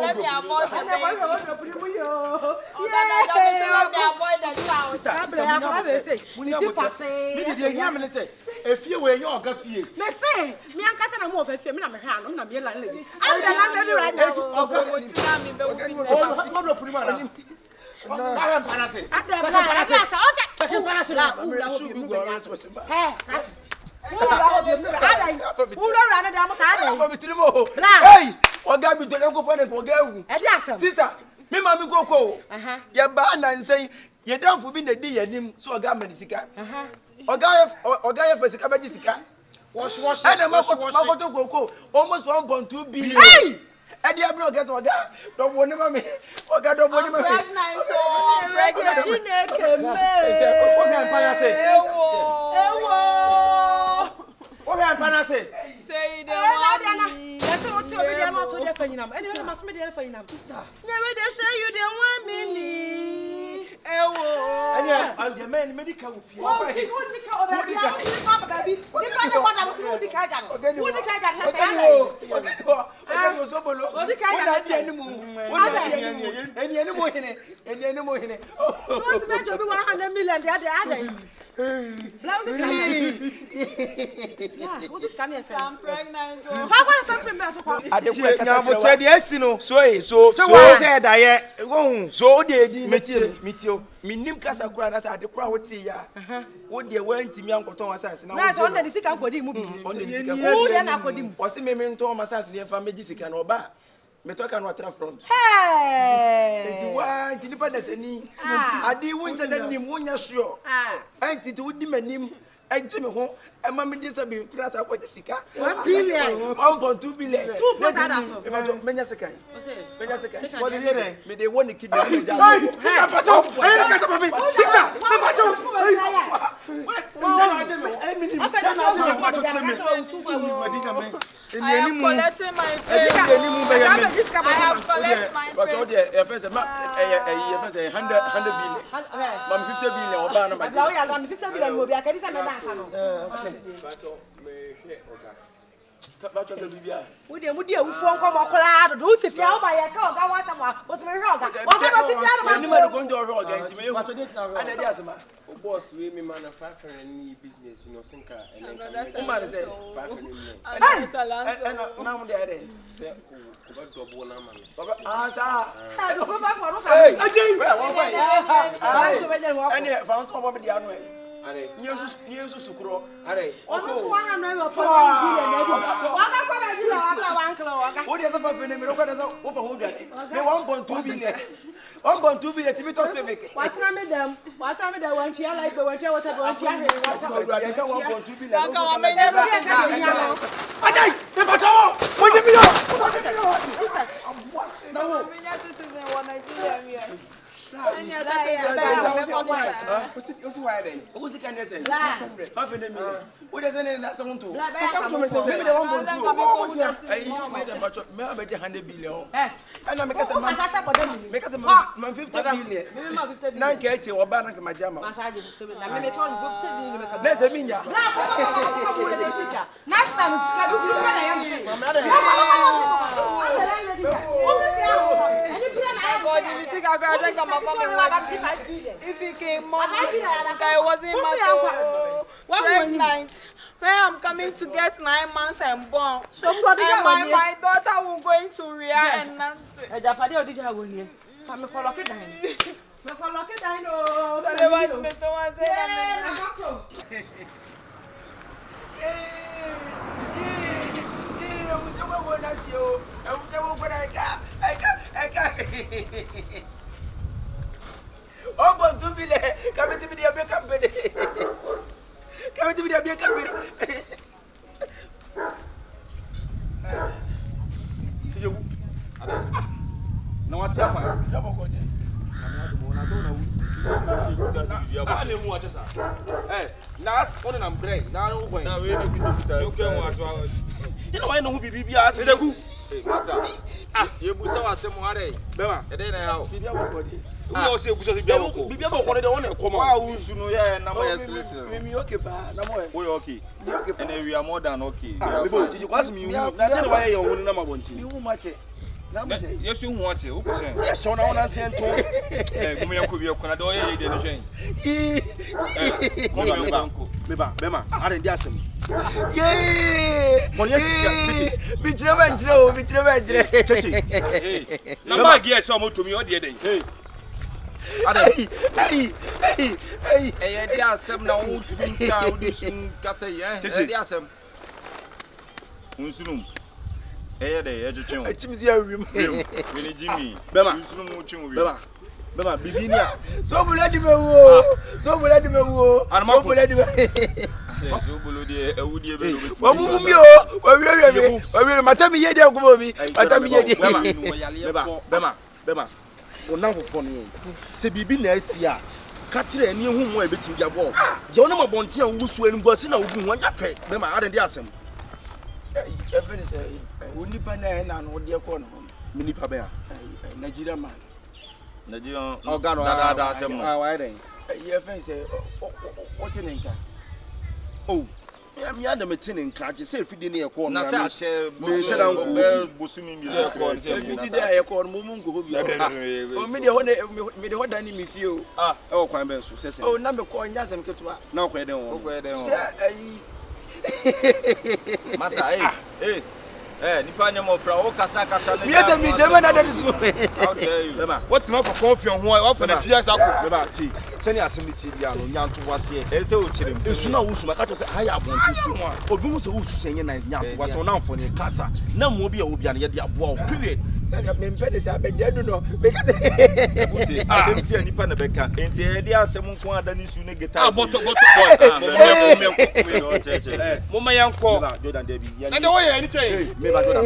Sister, me dey hear me say efie we yen oga fie. Me say me ankasa na mo fa fie me na me hwa no na me la lady. I'm the landlady right now. Oga mo ti na me be wo. Oh, no put man. Kaka panase. Kaka panase la. Hey. Hey, oga bi to yanko pone ko gawu. Sister, me ma mi koko. Ye ba na nsei, ye danfo bi na di yanim so oga ma Sika. Oga ye fa Sika ba ji Sika. Wash. Ana ma ko koko almost 1.2 billion. Hey! Edi abro oga so oga do bo ni ma me. Oga do bo ni ma me. Pregnant Chineke me. What are you saying? Say the one. That's what you be not to defend them. Anyway, must be defend them. Sister. Never they say you the 1 minute. Anya, I'll the man medical fee. What is can you say? I'm pregnant. So metio minim kasa kura na sa ade kura woti ya wo de wanti mi ankoton asase na wo na so na Sika nkodi mu bi on de Sika wo de na akodi mu o se me nton masase ne fa meji Sika na oba me to ka no atra front hey enti wa enti nipa da sani ade wo nse da nim wo nya sure enti to di manim enti me ho e ma me di se bi krata ko Sika 1 billion 1.2 billion 2 plus that so menya Sika menya Sika what is it me dey won the kid me Sika pato Sika me pato collecting my face. I have collected my face. Boss, we me manufacture any business, you know, Sika and then come say now they are there. Say, what do you want, man? $1.2 billion to be to civic. What time is them? What time is the one here like the one here? Whatever one here. $1.2 billion. If he came on, I wasn't pregnant. When I'm coming to get 9 months and born, and my daughter will go into Ria and nothing. $1.2 billion. Come to me, the big company. Come to me, the big company. No, what's happening? Hey, now one I'm great. Now we need to you know I know who be BBS. Hey, Massa. You busa was some worry. Bema, and then how? We also say Bibia for the one come out. Who's no, yeah, no, yes, me okay, we okay. And we are more than okay. Did you ask me? That's why you're winning number 1 team. You watch it. Yes, you watch it. Yes, so now I sent to Bema, I didn't ask him. Yay! Be Number gear some to me all the other day. Hey, there are some now to be down this Cassa. There are some Unsunum. Hey, there, Jimmy. Bema, Bema, Bibinia. So will let him go. So will let him go. And my lady. So below the would you be? Bema. Now for funny. Say Bibi Nessia. Catch it and you whom we're between your ball. Jonah Bontia who swim was in a woman one affair. Bema, I didn't ask him. Everything say, wouldn't depend on what they're calling Mini Pabea, Nigerian man. Nigerian organ, why then? Your face say, what in Inca? Oh, I'm the maintaining card. You say, if you didn't hear corner, I said, Busumi, you call Mumungo. Me the what I need me feel. Oh, quite bad. Oh, number coin doesn't get to now. Where they Masa, hey, Nipanya Mofra, Okasaka, me, German, that is what's not for coffee on who I often see as about tea. Send us a meeting, young to was here. It's no Usuma, I just I want to see one. Or Bumus who's saying, and young was on now for the casa. No more be a Ubian yet, period. Say me pede say abede do no. Because asem si anipa na beka. Enti e dey asem nko ada ni su ne guitar. Boto boy. Mama yanko. Jordan Debbie. Na de wo ye ni twen. Me ba Jordan.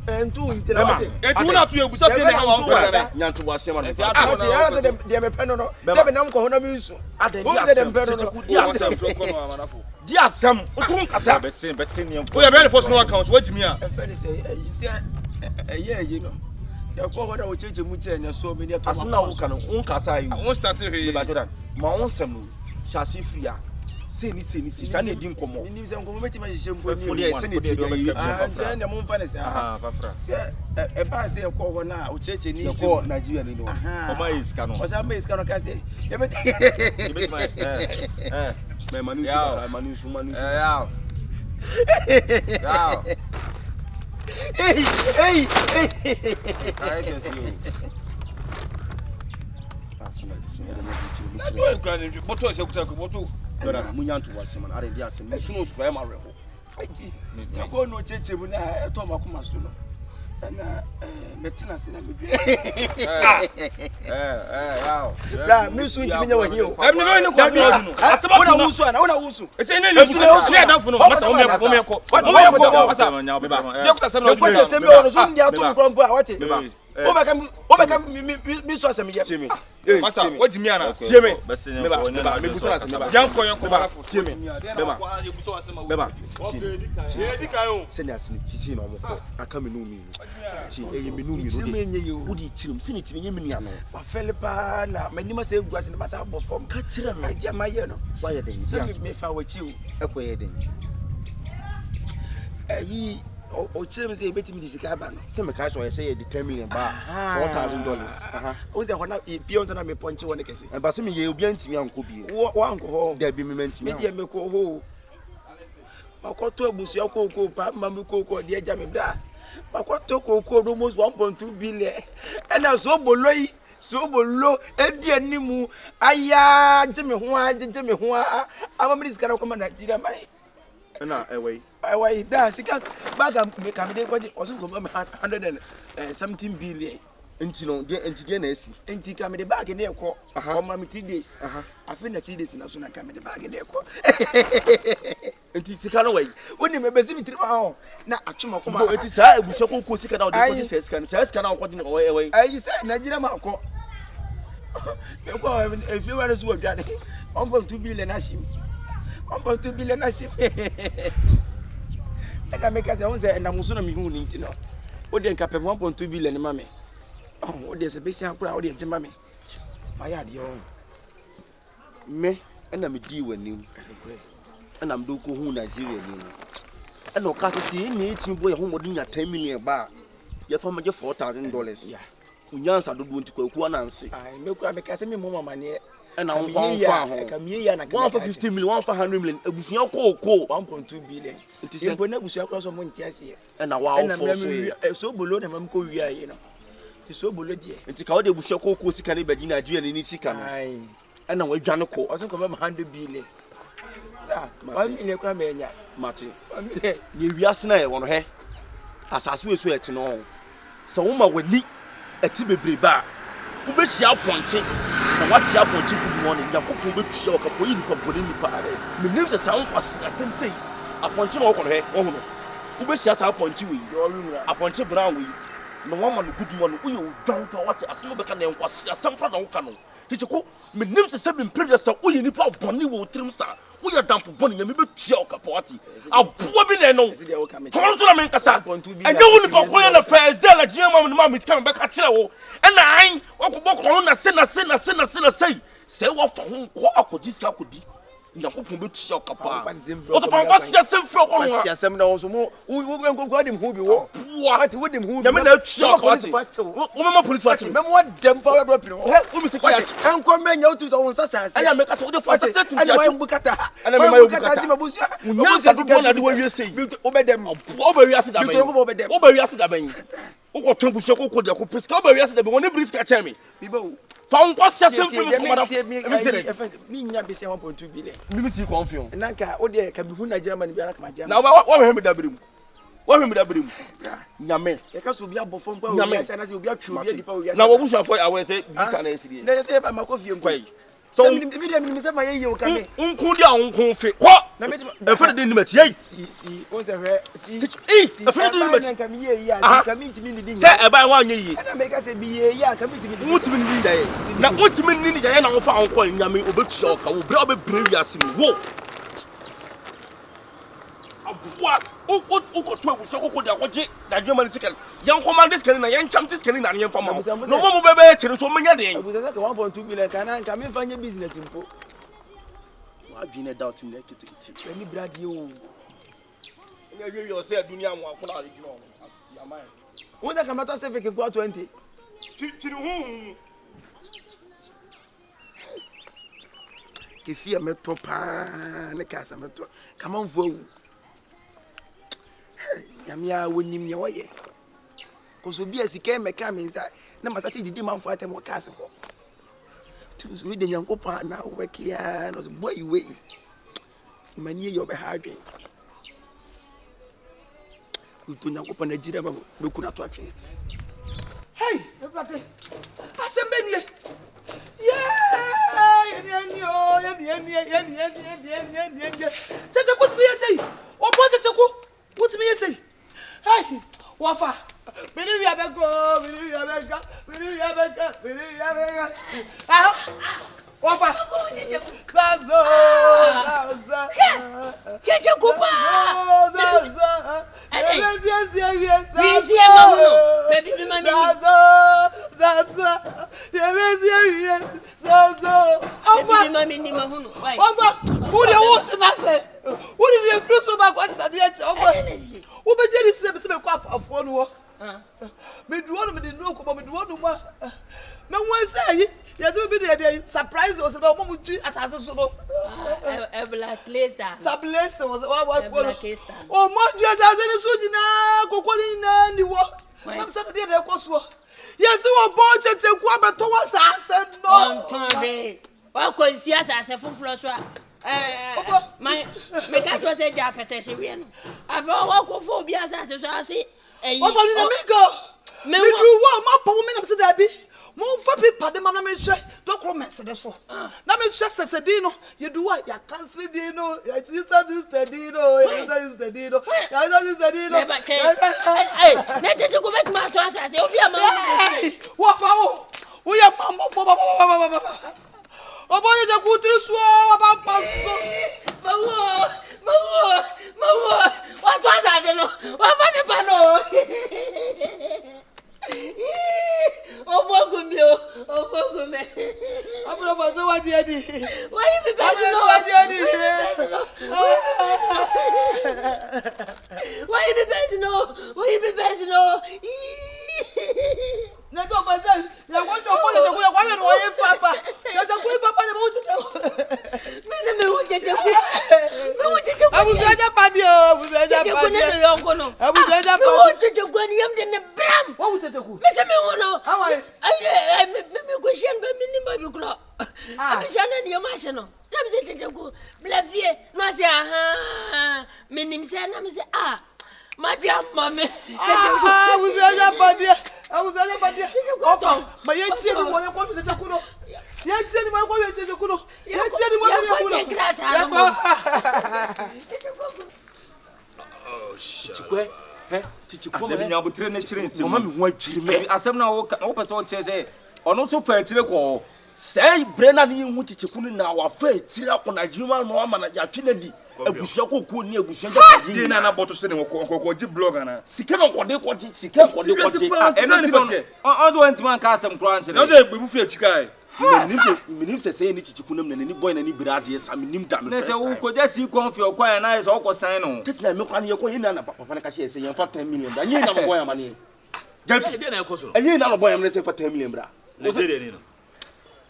Entu intela. Enti wona to egusa se ne ha wo pesa. Nyanto wa asem na. Enti ya se de me peno no. Se be nam ko hono mi nsu. Ada di asem. Di asem fro ko no amanafo. Di asem. Otu nkasa be ne o ya be the first no account what me a. E fe ni say you say you know. Ya ko hoda wo cheche mu che na so me ne to. Asem na wo ka no nkasa yi. Won start he. Me ba Jordan. Ma won sem no. Chassis free a. Seni sa na di nkomo. Ni se nkomo meti ma hihye mpo mo de se ne ti do be ah na mo mfa ne se fafra. Se e ba se ko ho na o cheche ni ko Nigeria ni no. O ma iska no. O sa ma iska no ka se. Ye beti. Me manu su. Ya. Hey. I can see you. Na do kan ni boto se kuta ko boto. Dora munyanto wasem na ade asem musuno su kwa ma reho. Ati. Ya ko no cheche mu na e to makoma so no. Na metina se na bedwe. Yaw. Bra mi su ntimi nya wahi o. Em ne be ni ko no. Asema una wusu ana una wusu. E se ne le wusu. Ne da fu no. Masa o me ko. What me ko masa. Ye kuta se no. Ko se me o no so ndia to ko mpo a wate. Obeka mi so asem ye. Tiemi. Masa, what do you mean? Tie me. Me busa asem ba. Jan ko yon ko ba. Tie me. Bema. Ye di kan o. Send us tisi na omko. Aka me no mi. Ti e me no mi no de. Wo di tirim. Sini ti me nyem nua no. Wa Felipa na manima se egu ase na masa bo form. Ka kire me. Dia ma ye no. Wa ye den. Se me fa wachi o. Ekoye den. Yi o chem say betimi di sika ba no. Se me kai so ye say ye $10 million ba $4,000. O de hona e pion na me ponche wona kese. E ba se me ye obi antimi anko bi. Wa anko ho. Da bi me mantimi. Me dia me ko ho. Makoto abusu akoko pa mamu koko de eja me bra. Makoto koko almost 1.2 billion. And so boloi so bolo edi animu aya jeme ho a amamri sika na ko ma Nigeria mai. Na away da sika baga me kam de kwaje osun ko 117 billion. Enti no de na asi. Enti kam de bag na ekọ o ma me 3 days. Afi na 3 days na so na kam de bag na ekọ. Enti sika no way. Woni me bezi mi trima ho na atwema ko ma. Enti sa ebuso ko sika na o de ko di sika na o ko di away. Ayi sa Nigeria ma ko. Me ko e fi wa so wadade 1.2 billion na shim. 1.2 billion na shim. Ena make say won say na muso na mi hu ni ntino. O de nka pe 1.2 billion ma me. O de se besi akura o de je ma me. Ma ya de o. Me ena me di wanim. Ena me do ko hu Nigeria ni. Ena o ka se ni etim boy ho modin ya $10 million ba. Ye fa ma je $4,000. Yeah. Unyansa do do ntiko ku ananse. Ai me ku abeka se me mo mama ne. Ena won fa ho. Ka me ya na ka. 150 million, 100 million. Ebusuan ko 1.2 billion. Nti se mpo na ebusuan ko so mo ntia se. Ena wa o fo so bolo na mam ko wi aye no. Ti so bolo die. Nti ka wo de ebusuan ko sika ne bagi Nigeria ni sika no. Ai. Ena wa dwane ko. O so ko ma 100 billion. Ah, 1 million kwa me nya. Mate. 1 million. Ye wiase na ye wono he. Asase we so eti no. Se wo ma wani eti bebre ba. Wo be hia ponche. Na wa tia ponche good morning. Yakopon be tia o ka poyi nipa boni nipa are. Me nim se sa won kwase asem sei. Aponche na wo kono he. Wo hu no. Wo be hia sa ponche we. Yo rumra. Aponche brown we. Na wa ma no good morning. Wo ye dwan pa wa tia asem be ka na enkwase asem pa na wo ka no. Tichiko me nim se be mpre sa wo ye nipa boni wo trim sa. Wo ye damfo boni ya me be tia o ka pawati. Aboa bi le no. Come to na me nkasa. Enye wo nipa ko ya na first day la jia ma me tika me be ka kire wo. Ena an wo ko boko na se sei. Se wo fa ho ko akodi sika akodi. Yakopon be tia o ka pa. O to fa kwasi asem fro ko no. Kwasi asem na wo so mo wo nkonko adim hu bi wo. Ati wo dim hu bi. Ya me na tia o ka pawati. Wo me ma police fati. Me mo dem pa we do pino. Wo mi se kwa enko menya o tu so won sasa ase. Aya me ka so wo de fa sasa tin tia chum bukata. Ana me ma yo bukata. Ati mabusia. Unyansa do bona de wo wie sei. Wo be dem. Wo be wi ase da ben. Wo be wi ase da ben. Wo ko tun busia ko de ko peska. Wo be wi ase da ben. Wo ne briska cha me. Bibo. Fa nko sesem fi me komada. Mi nya be say 1.2 billion. Mi ti confirm. Nanka o de ka bi hu Nigeria man bi ara ka ma jam. Na wo me he me da birim. What we da brim? Nyame. You can so be a bofom pa o yes and say obi atwu obi adipa o yes. Na wo busu for I say bisa na esiri. Na say ba makofi enkwai. So me say my ye o kan me. Nkun dia nkun fe. Ko. Na me e fa de nimati. Yei. Si o se hwe. Si. E fa de nimati. Kan me ye ya, kan me ntimi ni din. Say e ba wa anye yi. Na me ka say bi ye ya, kan me ntimi ni. Mutimi ni da ye. Na mutimi ni da ye na wo fa onko nyame obetua o ka wo bre obebre wiase mi. Wo. What? O to we so ko dia ko je da dwema ni sika yan command this kan na yan cham this kan na yan fama no mo bebe tiri so menya de abuza ka 1.2 million kana nka me fanye business mpo wa bi na doubt na kiti ani brad ye o nya ye yo say dunia mo akona ari gino ya mai o da ka mato say fake ko 20 tiri hu ke fia meto pa ne ka sa meto kama mvo Yamia wonim ye woye. Koso bia sika meka me nsa na masati didi manfo atem kase ho. Tinso we de nyankopa na wekia no boy we. Mani ye obe ha adwen. Uto nyankopa na jira ba be kuna to atwe. Hey, ebrate. Asembe nie. Yeah, Tete ko tibi yesi. O bo tete ko. What me you say? Hey, Wafa. Believe you have go, believe you have go, believe you have go, believe you have go. Ah, Wafa. Zazo. Kyekyeku pa. Zazo. Yes. Baby be mani. Zazo. Yes. Zazo. Baby be mami ni mahunu. Why? Wafa. Who the what na say? Who did you feel so bad what that yet? Who be just say me kwap afo no. Me do one me dey no ko me do one ma. Me wan say you do be dey surprise us about mo twi asase so no. Black laser. Surprise was what oh mo twi asase ni so nyina kokoli na ni wo. Mam say dey ko so. Yes we born tete ku abeto wa asase no. On ton wa ko si asase fufuro so my make to say ja petition we no afa wa ko fo bi asase so ase eyi o fo ni na me go me do wa ma pa wo me na se da bi mo fa paper de ma na me hwe documents de so na me hwe sesedi no you do wa ya cancel di no ya sister this steady no ya sister steady no ya sister steady no eh na tete ko bet ma to asase obi ama wa fa wo ya mambo fo ba Obo ye de kutri so aba paso. Mawo. Wa to asase no. Wa fa me pa no. Obo gumi. Abro ba so wa di edi. Why you be bad no? Why you be bad no? Na to ba say, ya go so ko le ko wa me no ye papa. Ya ta ko papa le mo tete. Me wo tete. Abu zaja padi o, abu zaja padi. Ko ne do yonko no. Abu zaja padi. Wo tete ko ni yam de ne bram. Wo tete ku. Me se me wono. Awai. Ai me ko shen ba mi ni ba bi kro. Abi jana ni yama she no. Na me se tete ku. Blavie, no se aha. Me nim se na me se Madam mame. Abu zaja padi. Ofa, ma ye tie ni mo ye ko tete ku no. Ye tie ni mo ko ye tete ku no. Ye tie ni mo ye ku no. Oh shit. Chikwe. Chichiko me nya botre na chire nsem. Mama me ho adwiri me. Asem na wo pese o chese. Ono so fa atire ko. Sei brena ni hu chichiku na wa fa atire akona adwuma no ama na ya twena di. Abusua kokko ni abusua japadi. Di na boto se ne kokko ji blog na. Sika no kode koji, sika kode koji. Eno ti no. On do antima ka asem kro anche. Na je gbebu fi atwika Minim se ni chichiku nam na ni boy na ni birade sa minim da me. Na se wo ko jasi konfi okwan na se okosan no. Tetina me kwan ye ko yin na papa na ka she se yen fa 10 million. Da yin na boy amane. Jafi de na ekoso. Yin na boy amane se fa 10 million bra. Nigeria ni no.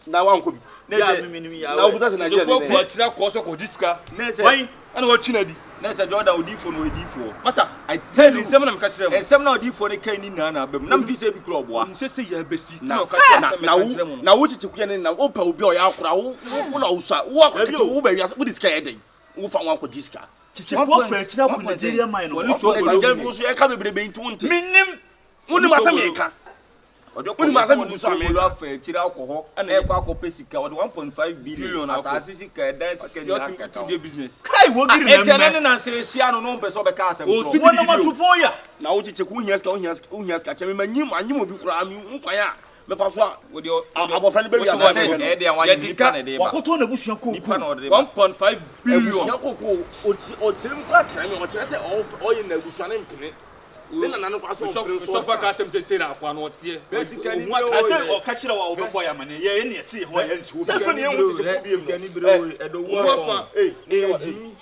Na wa nko bi. Na se minim ya. Na obuta se Nigeria ni. Ko tira ko so ko diska. Na se wai ana wa twina di. Na se Jordan odifo no odifo. Masa, I tell you nsem na me ka kire mo. Nsem na odifo ne kan ni na abam. Na mfi se bi kro oboa. Nse se ya besi. Ti na ka kire mo. Na wo chichiku ye na opa obi o ya akora wo na usa. Wo akora wo ba wiase wo diska ye den. Wo fa wan ko diska. chiche ko fa chira ko Nigeria man no woni so bolo so e ka bebrebe ntu nte minim woni ma say me ka woni ma say me du so bolo afa chira alcohol na e kwa ko pesika wodi 1.5 billion asase sika dan sika ni aka business kai wo giri na me etene na say sia no no pese obeka asem o si wona matupo ya na wo chiche ko nya ska cheme manyim anyim obi kura mi nkwan ya me fa so wodi abofra ne beru ya say e de anwa ni ka na de ba wakoto na busua ko 1.5 billion busua ko o tirim kwa trame o tire say o yin na busua ne mpene na nanu kwa so fa ka tem say na akwa no tie basically o ka kire wa obebo ya mane ye ne tie ho ya nsu se fa ne hu te ko bi em biro e do wo eji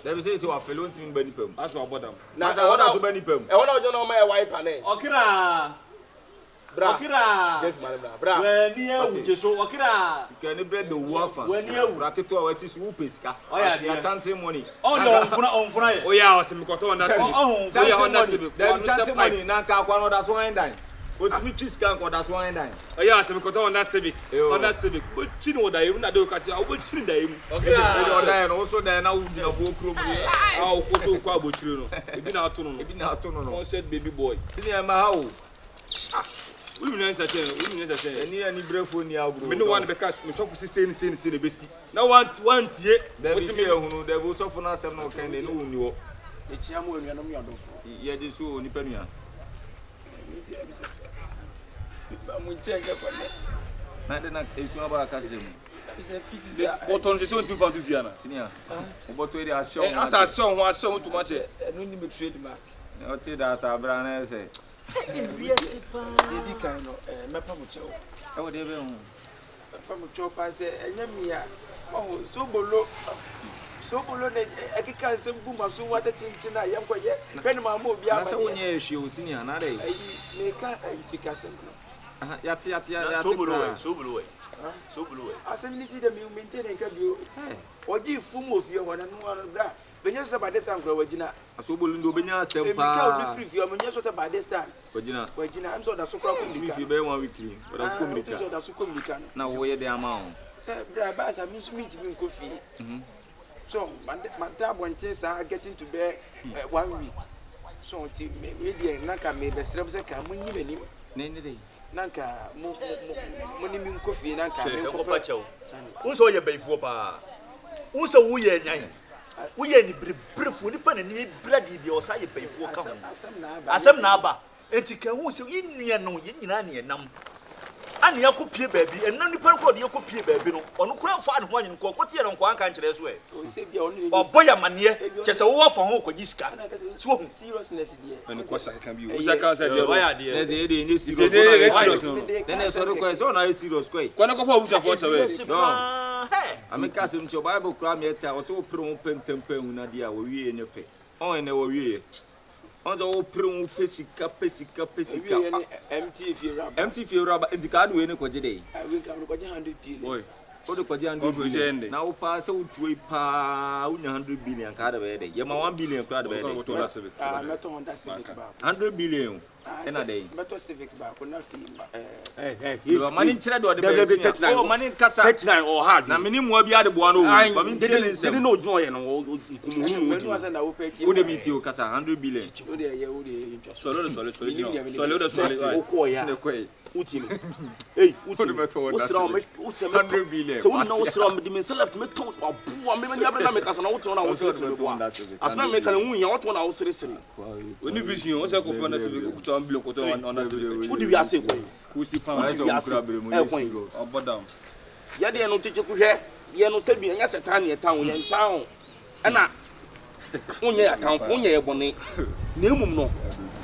Let me say so afelo ntim ba nipam aso abodam na sa wona so ba nipam e wona ojo na o ma e wipe ne okira bra okira yes man bra wani e wuje so okira sika ni bread do wo afa wani e wu raketo a wasi so wo pesika ya chante money onfuna ye o ya o se mi koto onda se o ya onda se dem chante money na ka akwa no da so ndan o timi chiska nko da so ndan o ya se mi koto onda civic o chi no da yim na de ka ti o chi da yim okira o da no so da na wo di abo kro mu a o ko so ko abochire no ebi na ato no no concert baby boy sini e ma ha o we will answer any brefo ni agro me no one because me so for say ni besi na want ye there be say ehunu there be so for na asem no kan ne no woni wo e chia mo enua no me adofo ye de so ni panua ba mo chenga kwa na de na esu aba akasem this botton je so nti fa tu fiana sinia o boto ere asho asa asho too much e no ni me trade mark o ti da sa bra na say Yes, Baby kind of Mapamucho. I would ever Mapamucho pass a Yamia. Oh, so below. So below, I can't say boom of so what a chinchina, young quiet. Penma mo be a so near she was senior, not a Sika Sika. Yatia, so below. So below. I suddenly see them maintaining you. Or give full of your one and one of that. When you say by this time, Wajina, I so below Benya Sempa. If you are just by this time. Wajina, I'm so that's so crowded. If you bear 1 weekly, but that's communication. Now, where the amount? Say, Brabas, I mean, meeting coffee. So, my dad went are getting to bear 1 week. So, maybe Naka made the steps that come when you name Nanny. Nanka, money coffee, Nanka. Who's all your bay for bar? Who's a wee yan? We are brief when you pan and bloody be or say pay for come. Asam Naba, and to can who so in near no yin and num. And you could peer baby, and none of you could peer baby on no crown fine one in Cocotia on one country as well. Or boy a mania, just a war for Hoko Disca. So seriousness, and of course I can be. I can't say why idea. Then there's a request on I see those quay. When I go for I'm a cousin to Bible cram yet. I was so pro pen temper Nadia, we in your face. Oh, and they were we. On the old pro pesica. Empty if you rubber in the card winning for today. I will come to 100 billion. For the Quadian now pass out to a pa 100 billion card of a day. Yama 1 billion crowd of a day. Not on that 100 billion. And a day. Better civic back when I feel. You are money trade or the baby. Oh, money cassa 39 or hard. Now, minimum be the one. I didn't know joy and all. Would meet you, Cassa 100 billion. Solid. Hey, what's wrong? 100 billion. So, what's wrong with the myself? Make talk about poor men. Never make us an out on our service. As not make a win out on our service. When you visit, what's a coupon on block on us? Who do you ask? Who's the pound? Yet, they are not teaching. You know, said me, and yes, a tiny town in town. And now, only a town for your bonnet. No.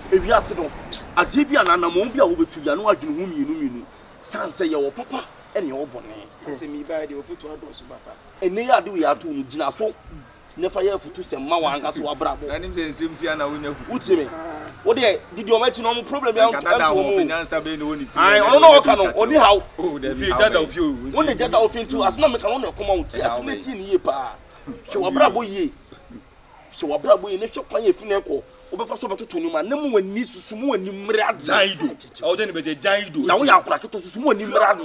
If you ask it, a Tibian and a Mombia over to Yanu, whom you know, San say your papa and your bonnet. Say me by the foot to others, papa. And they are doing our two Jinaso. Never hear for 2 some Mawangas or Bravo. And him saying Simsiana will never put me. What did you mention no problem? I don't know, only how. Oh, the jet of you. When the jet of into as no can only come out as 18 years. So a Bravo ye. So a Bravo in a shop on your funeral. Over so much to you, man. No one needs to sumo and you murad. Oh, then, but a giant do. Now we are cracking to sumo and you murad.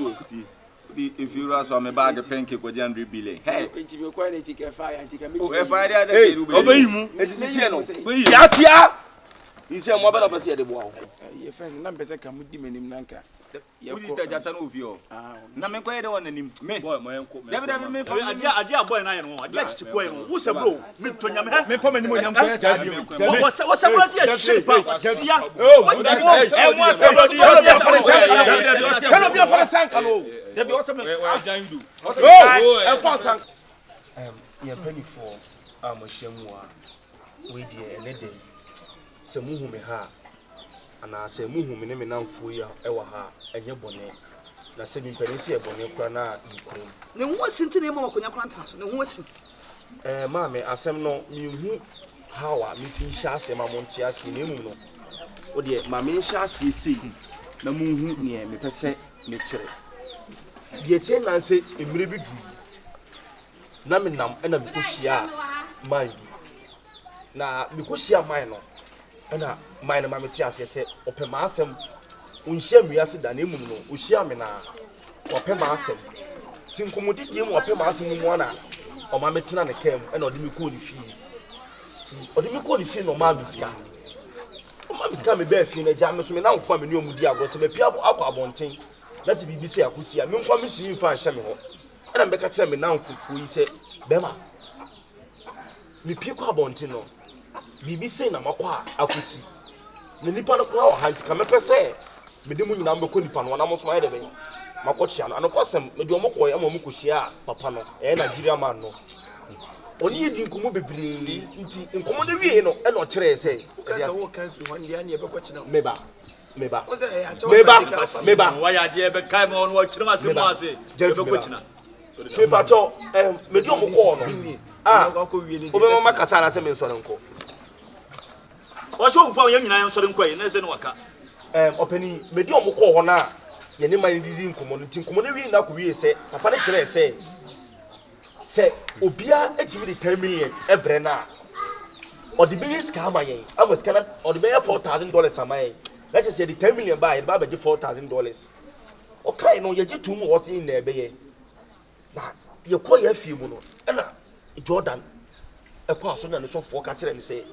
if you are so me bag of pancake with 100 billion. Hey, If you go and take a fire and take a oh, if I had a obey you, it is no. Tia. You say more about us here the boy. Your friend numbers come with him in Nanka. You used to get an overview. Namako on him. Me, boy, my uncle. I did boy and I know. I'd like to go. Who's a bro? Me to him. Me for many more young players. What's a shit? Oh, you're penny for I'm a shamua. We dear and a day. Some who me ha. And I say, Muhu, me name now for you, ever ha, and your bonnet. Na se mi penisi e bonnet krana ikrom. Ne ho asinti ne ma wakonya kranta so ne ho asin. Ma me asem no mi hu hawa mi sin sha asem amonti ase ne mu no. O de ma me sha ase sei na mu hu ne me pese me kire. De tie na se emire bi du. Na me nam na me kohia man bi. Na me kohia man no. Na mine ma meti ase se opema asem unhia miase da na emum no ohia me na opema asem tin komodi die mu opema asem mu na o ma metina ne kam na odi me ko ni fi ti odi me ko ni fi no ma biska o ma biska me ba fi na ja me so me na mfa me ni omudi ago so me pia akwa abonten na ti bibi se akosia me nkwa me ti mfa nhia me ho na me ka kire me na mfufu yi se bema me pia kwa abonten no bibi say na makwa akusi na nipa no kwa hanti ka mepese me de mu nyina mbeko nipa no na mo so ma de ben makochia no anokosem me de omokoy ama omokohia papa no Nigeria man no oni edi nkomo bebre nti nkomo de wie no e no kire say wo kan fi hon dia ne be kochina meba why are they be kai mo no kire ma se mo ase be kochina fe pato me de omoko no obe mama kasa na se me so nko What's your phone? Young and Southern Quay, and there's no waka. Opening, maybe on Mokona, Yanima didn't come on, think commonly now we say, Papa say, Obia, activity 10 million, a brenna. Or the biggest scammer, I was cannot, or the bear $4,000 a mile. Let's just say the 10 million buy, Baba $4,000. Okay, no, you get 2 more what's in there, baby. Now, you call your few mono, and Jordan, a person and so for catcher and say,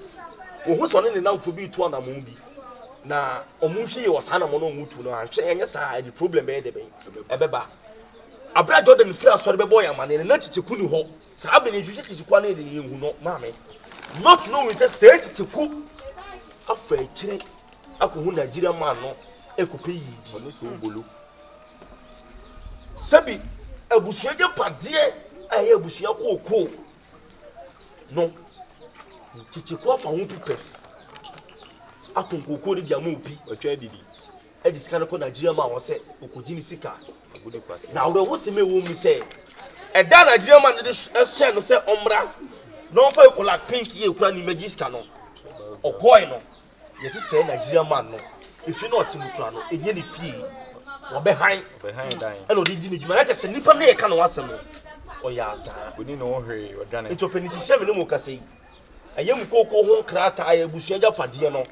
who so ne na mfo bi to na mo bi na omunhwe ye wasana mo no mutu no ahwe enye saa the problem e de ben ebeba abra Jordan free asore be boy amane na chicheku ni ho saa be ne hwehwe chicheku na de ye hu no maame not knowing say chicheku afa kire akohu Nigeria man no ekope yi ono so bolo sabi abusuya de pade aye abusuya kokko no chichikwa fa hu pipes aton kokko ni dia mo obi otwa didi e di sika no ko Nigeria ma won se okogini sika agudi kwase na wo se me wo mi se e da Nigeria ma de share no se omra no fa ko la pink ye kura ni magiska no okoi no yesi se Nigeria man no if you not in kura no enye ni fie wo be han dan e no di ni djuma na se nipa na ye ka no wasem no o ya za oni no hwe o dwane into penity 7 no mo ka sei ayem koko ho krata ayebusu ja pade no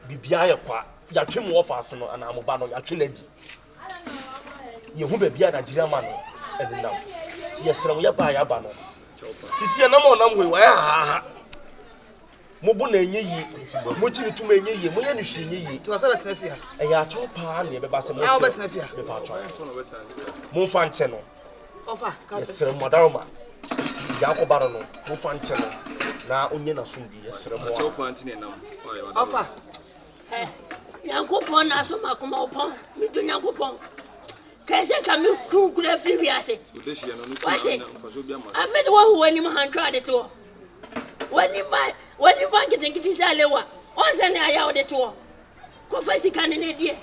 bibia ye kwa ya twem wo fa ase no ana amoba no ya twe na di ye hu ba bia Nigeria man no enam ti yesere wo ya ba ya ba no sisi na mo nam hwe wa ha mo bu na enye yi mo chi ni tuma enye yi mo ye ni hwe enye yi to asa betena fi ha e ya cho pa na ye be ba se mo se betena fi ha be pa cho mo fa nche no ofa ka yesere mo daroma ya ko baro no mo fa nche no na onye na so bi yesere mo cho pa ntine nam ofa Yankopon na so makoma opon mi do Yankopon kaise ka mi kunkura fi wiase odehia no no faso bia ma afede wo ho ani ma hantwa de to wani ba kitikiti salewa onse ne aya ode to ko fa Sika ne die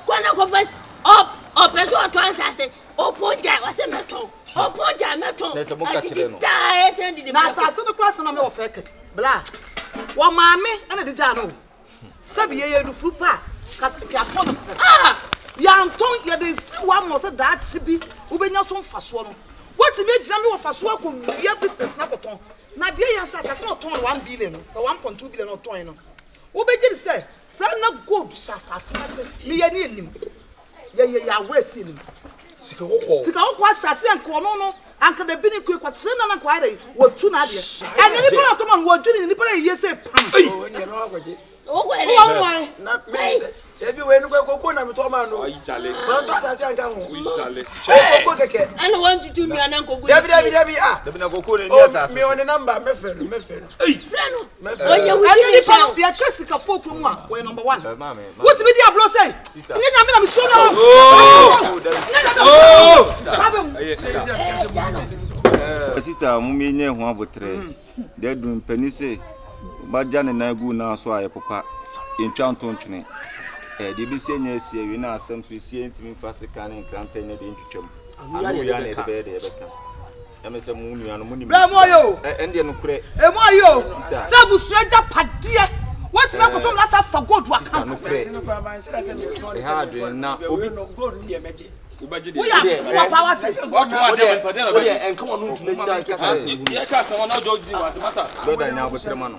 kwana ko fa op peso to ansase oponja wase meton oponja meton na se mo ka kire no na asase no class na me wo feke bla wo maame ene de ja no sabi ye du frupa ka pon ya anton ye de si wa mo se da chibi ubenya so mfaso no wati me gina me wo faso ko wiya business na koton na de ya sa no ton 1 billion so 1.2 billion no ton no ubeji de say na gold sa me ye ni enim ya wesi ni sika wo asase anko no anka da bini ku kwatsire na kwa dai wo tu na de ene ni pora to man wo dwuni ni pora ye se pam o ni no akwaje o ko ere na ebi we nu ko na mi to ma no Aisale ma to asase anka ho Aisale ko keke ana want to me ana ko go Dabi Dabi na koko ni asase me on the number me fe no friend oye we ni pa bia sika fo from a we number 1 what me dia bro say ni nya me na mi so no sister mu me nye ho abotre de dun penise ba jane na gu na so aye papa entwa ntontwene de bi se nya sie wi na asem so sie ntimi fasika ne kranta ne de ntwetwam anu ya ne de be beka emese mu nua no mu ni Bramoyo ende no kure emoyo sabu stranger padie what me kotom last for god wa kan no kure e ha de na obi gold ni emeje ubaji de we are power to en come on to make kasa ye kasa wona ojo di wa se masa do da nya abotre ma no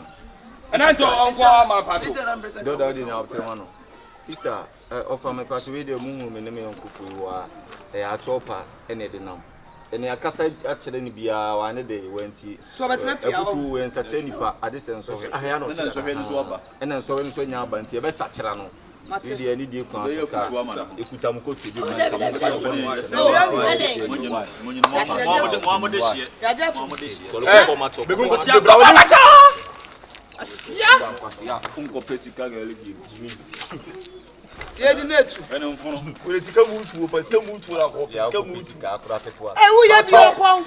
ena to onko ama pato do da di nya abotre ma no sister offer me pato we de mu me ne me onkufu wa a chopa ene de nam ene akasa akere ni bia wa ne de wanti so betre fia o ebutu wen sa cheni pa ade senso ahia no ena so be ni so oba ena so we so nya aba nti e be sa kera no ile ni de kwa ka ekuta mu ko tibi mu ye di netu ena mfuno we sika mu tu o pa sika mu tu la ko sika mu tu ka akura tepo e wo ye bi opon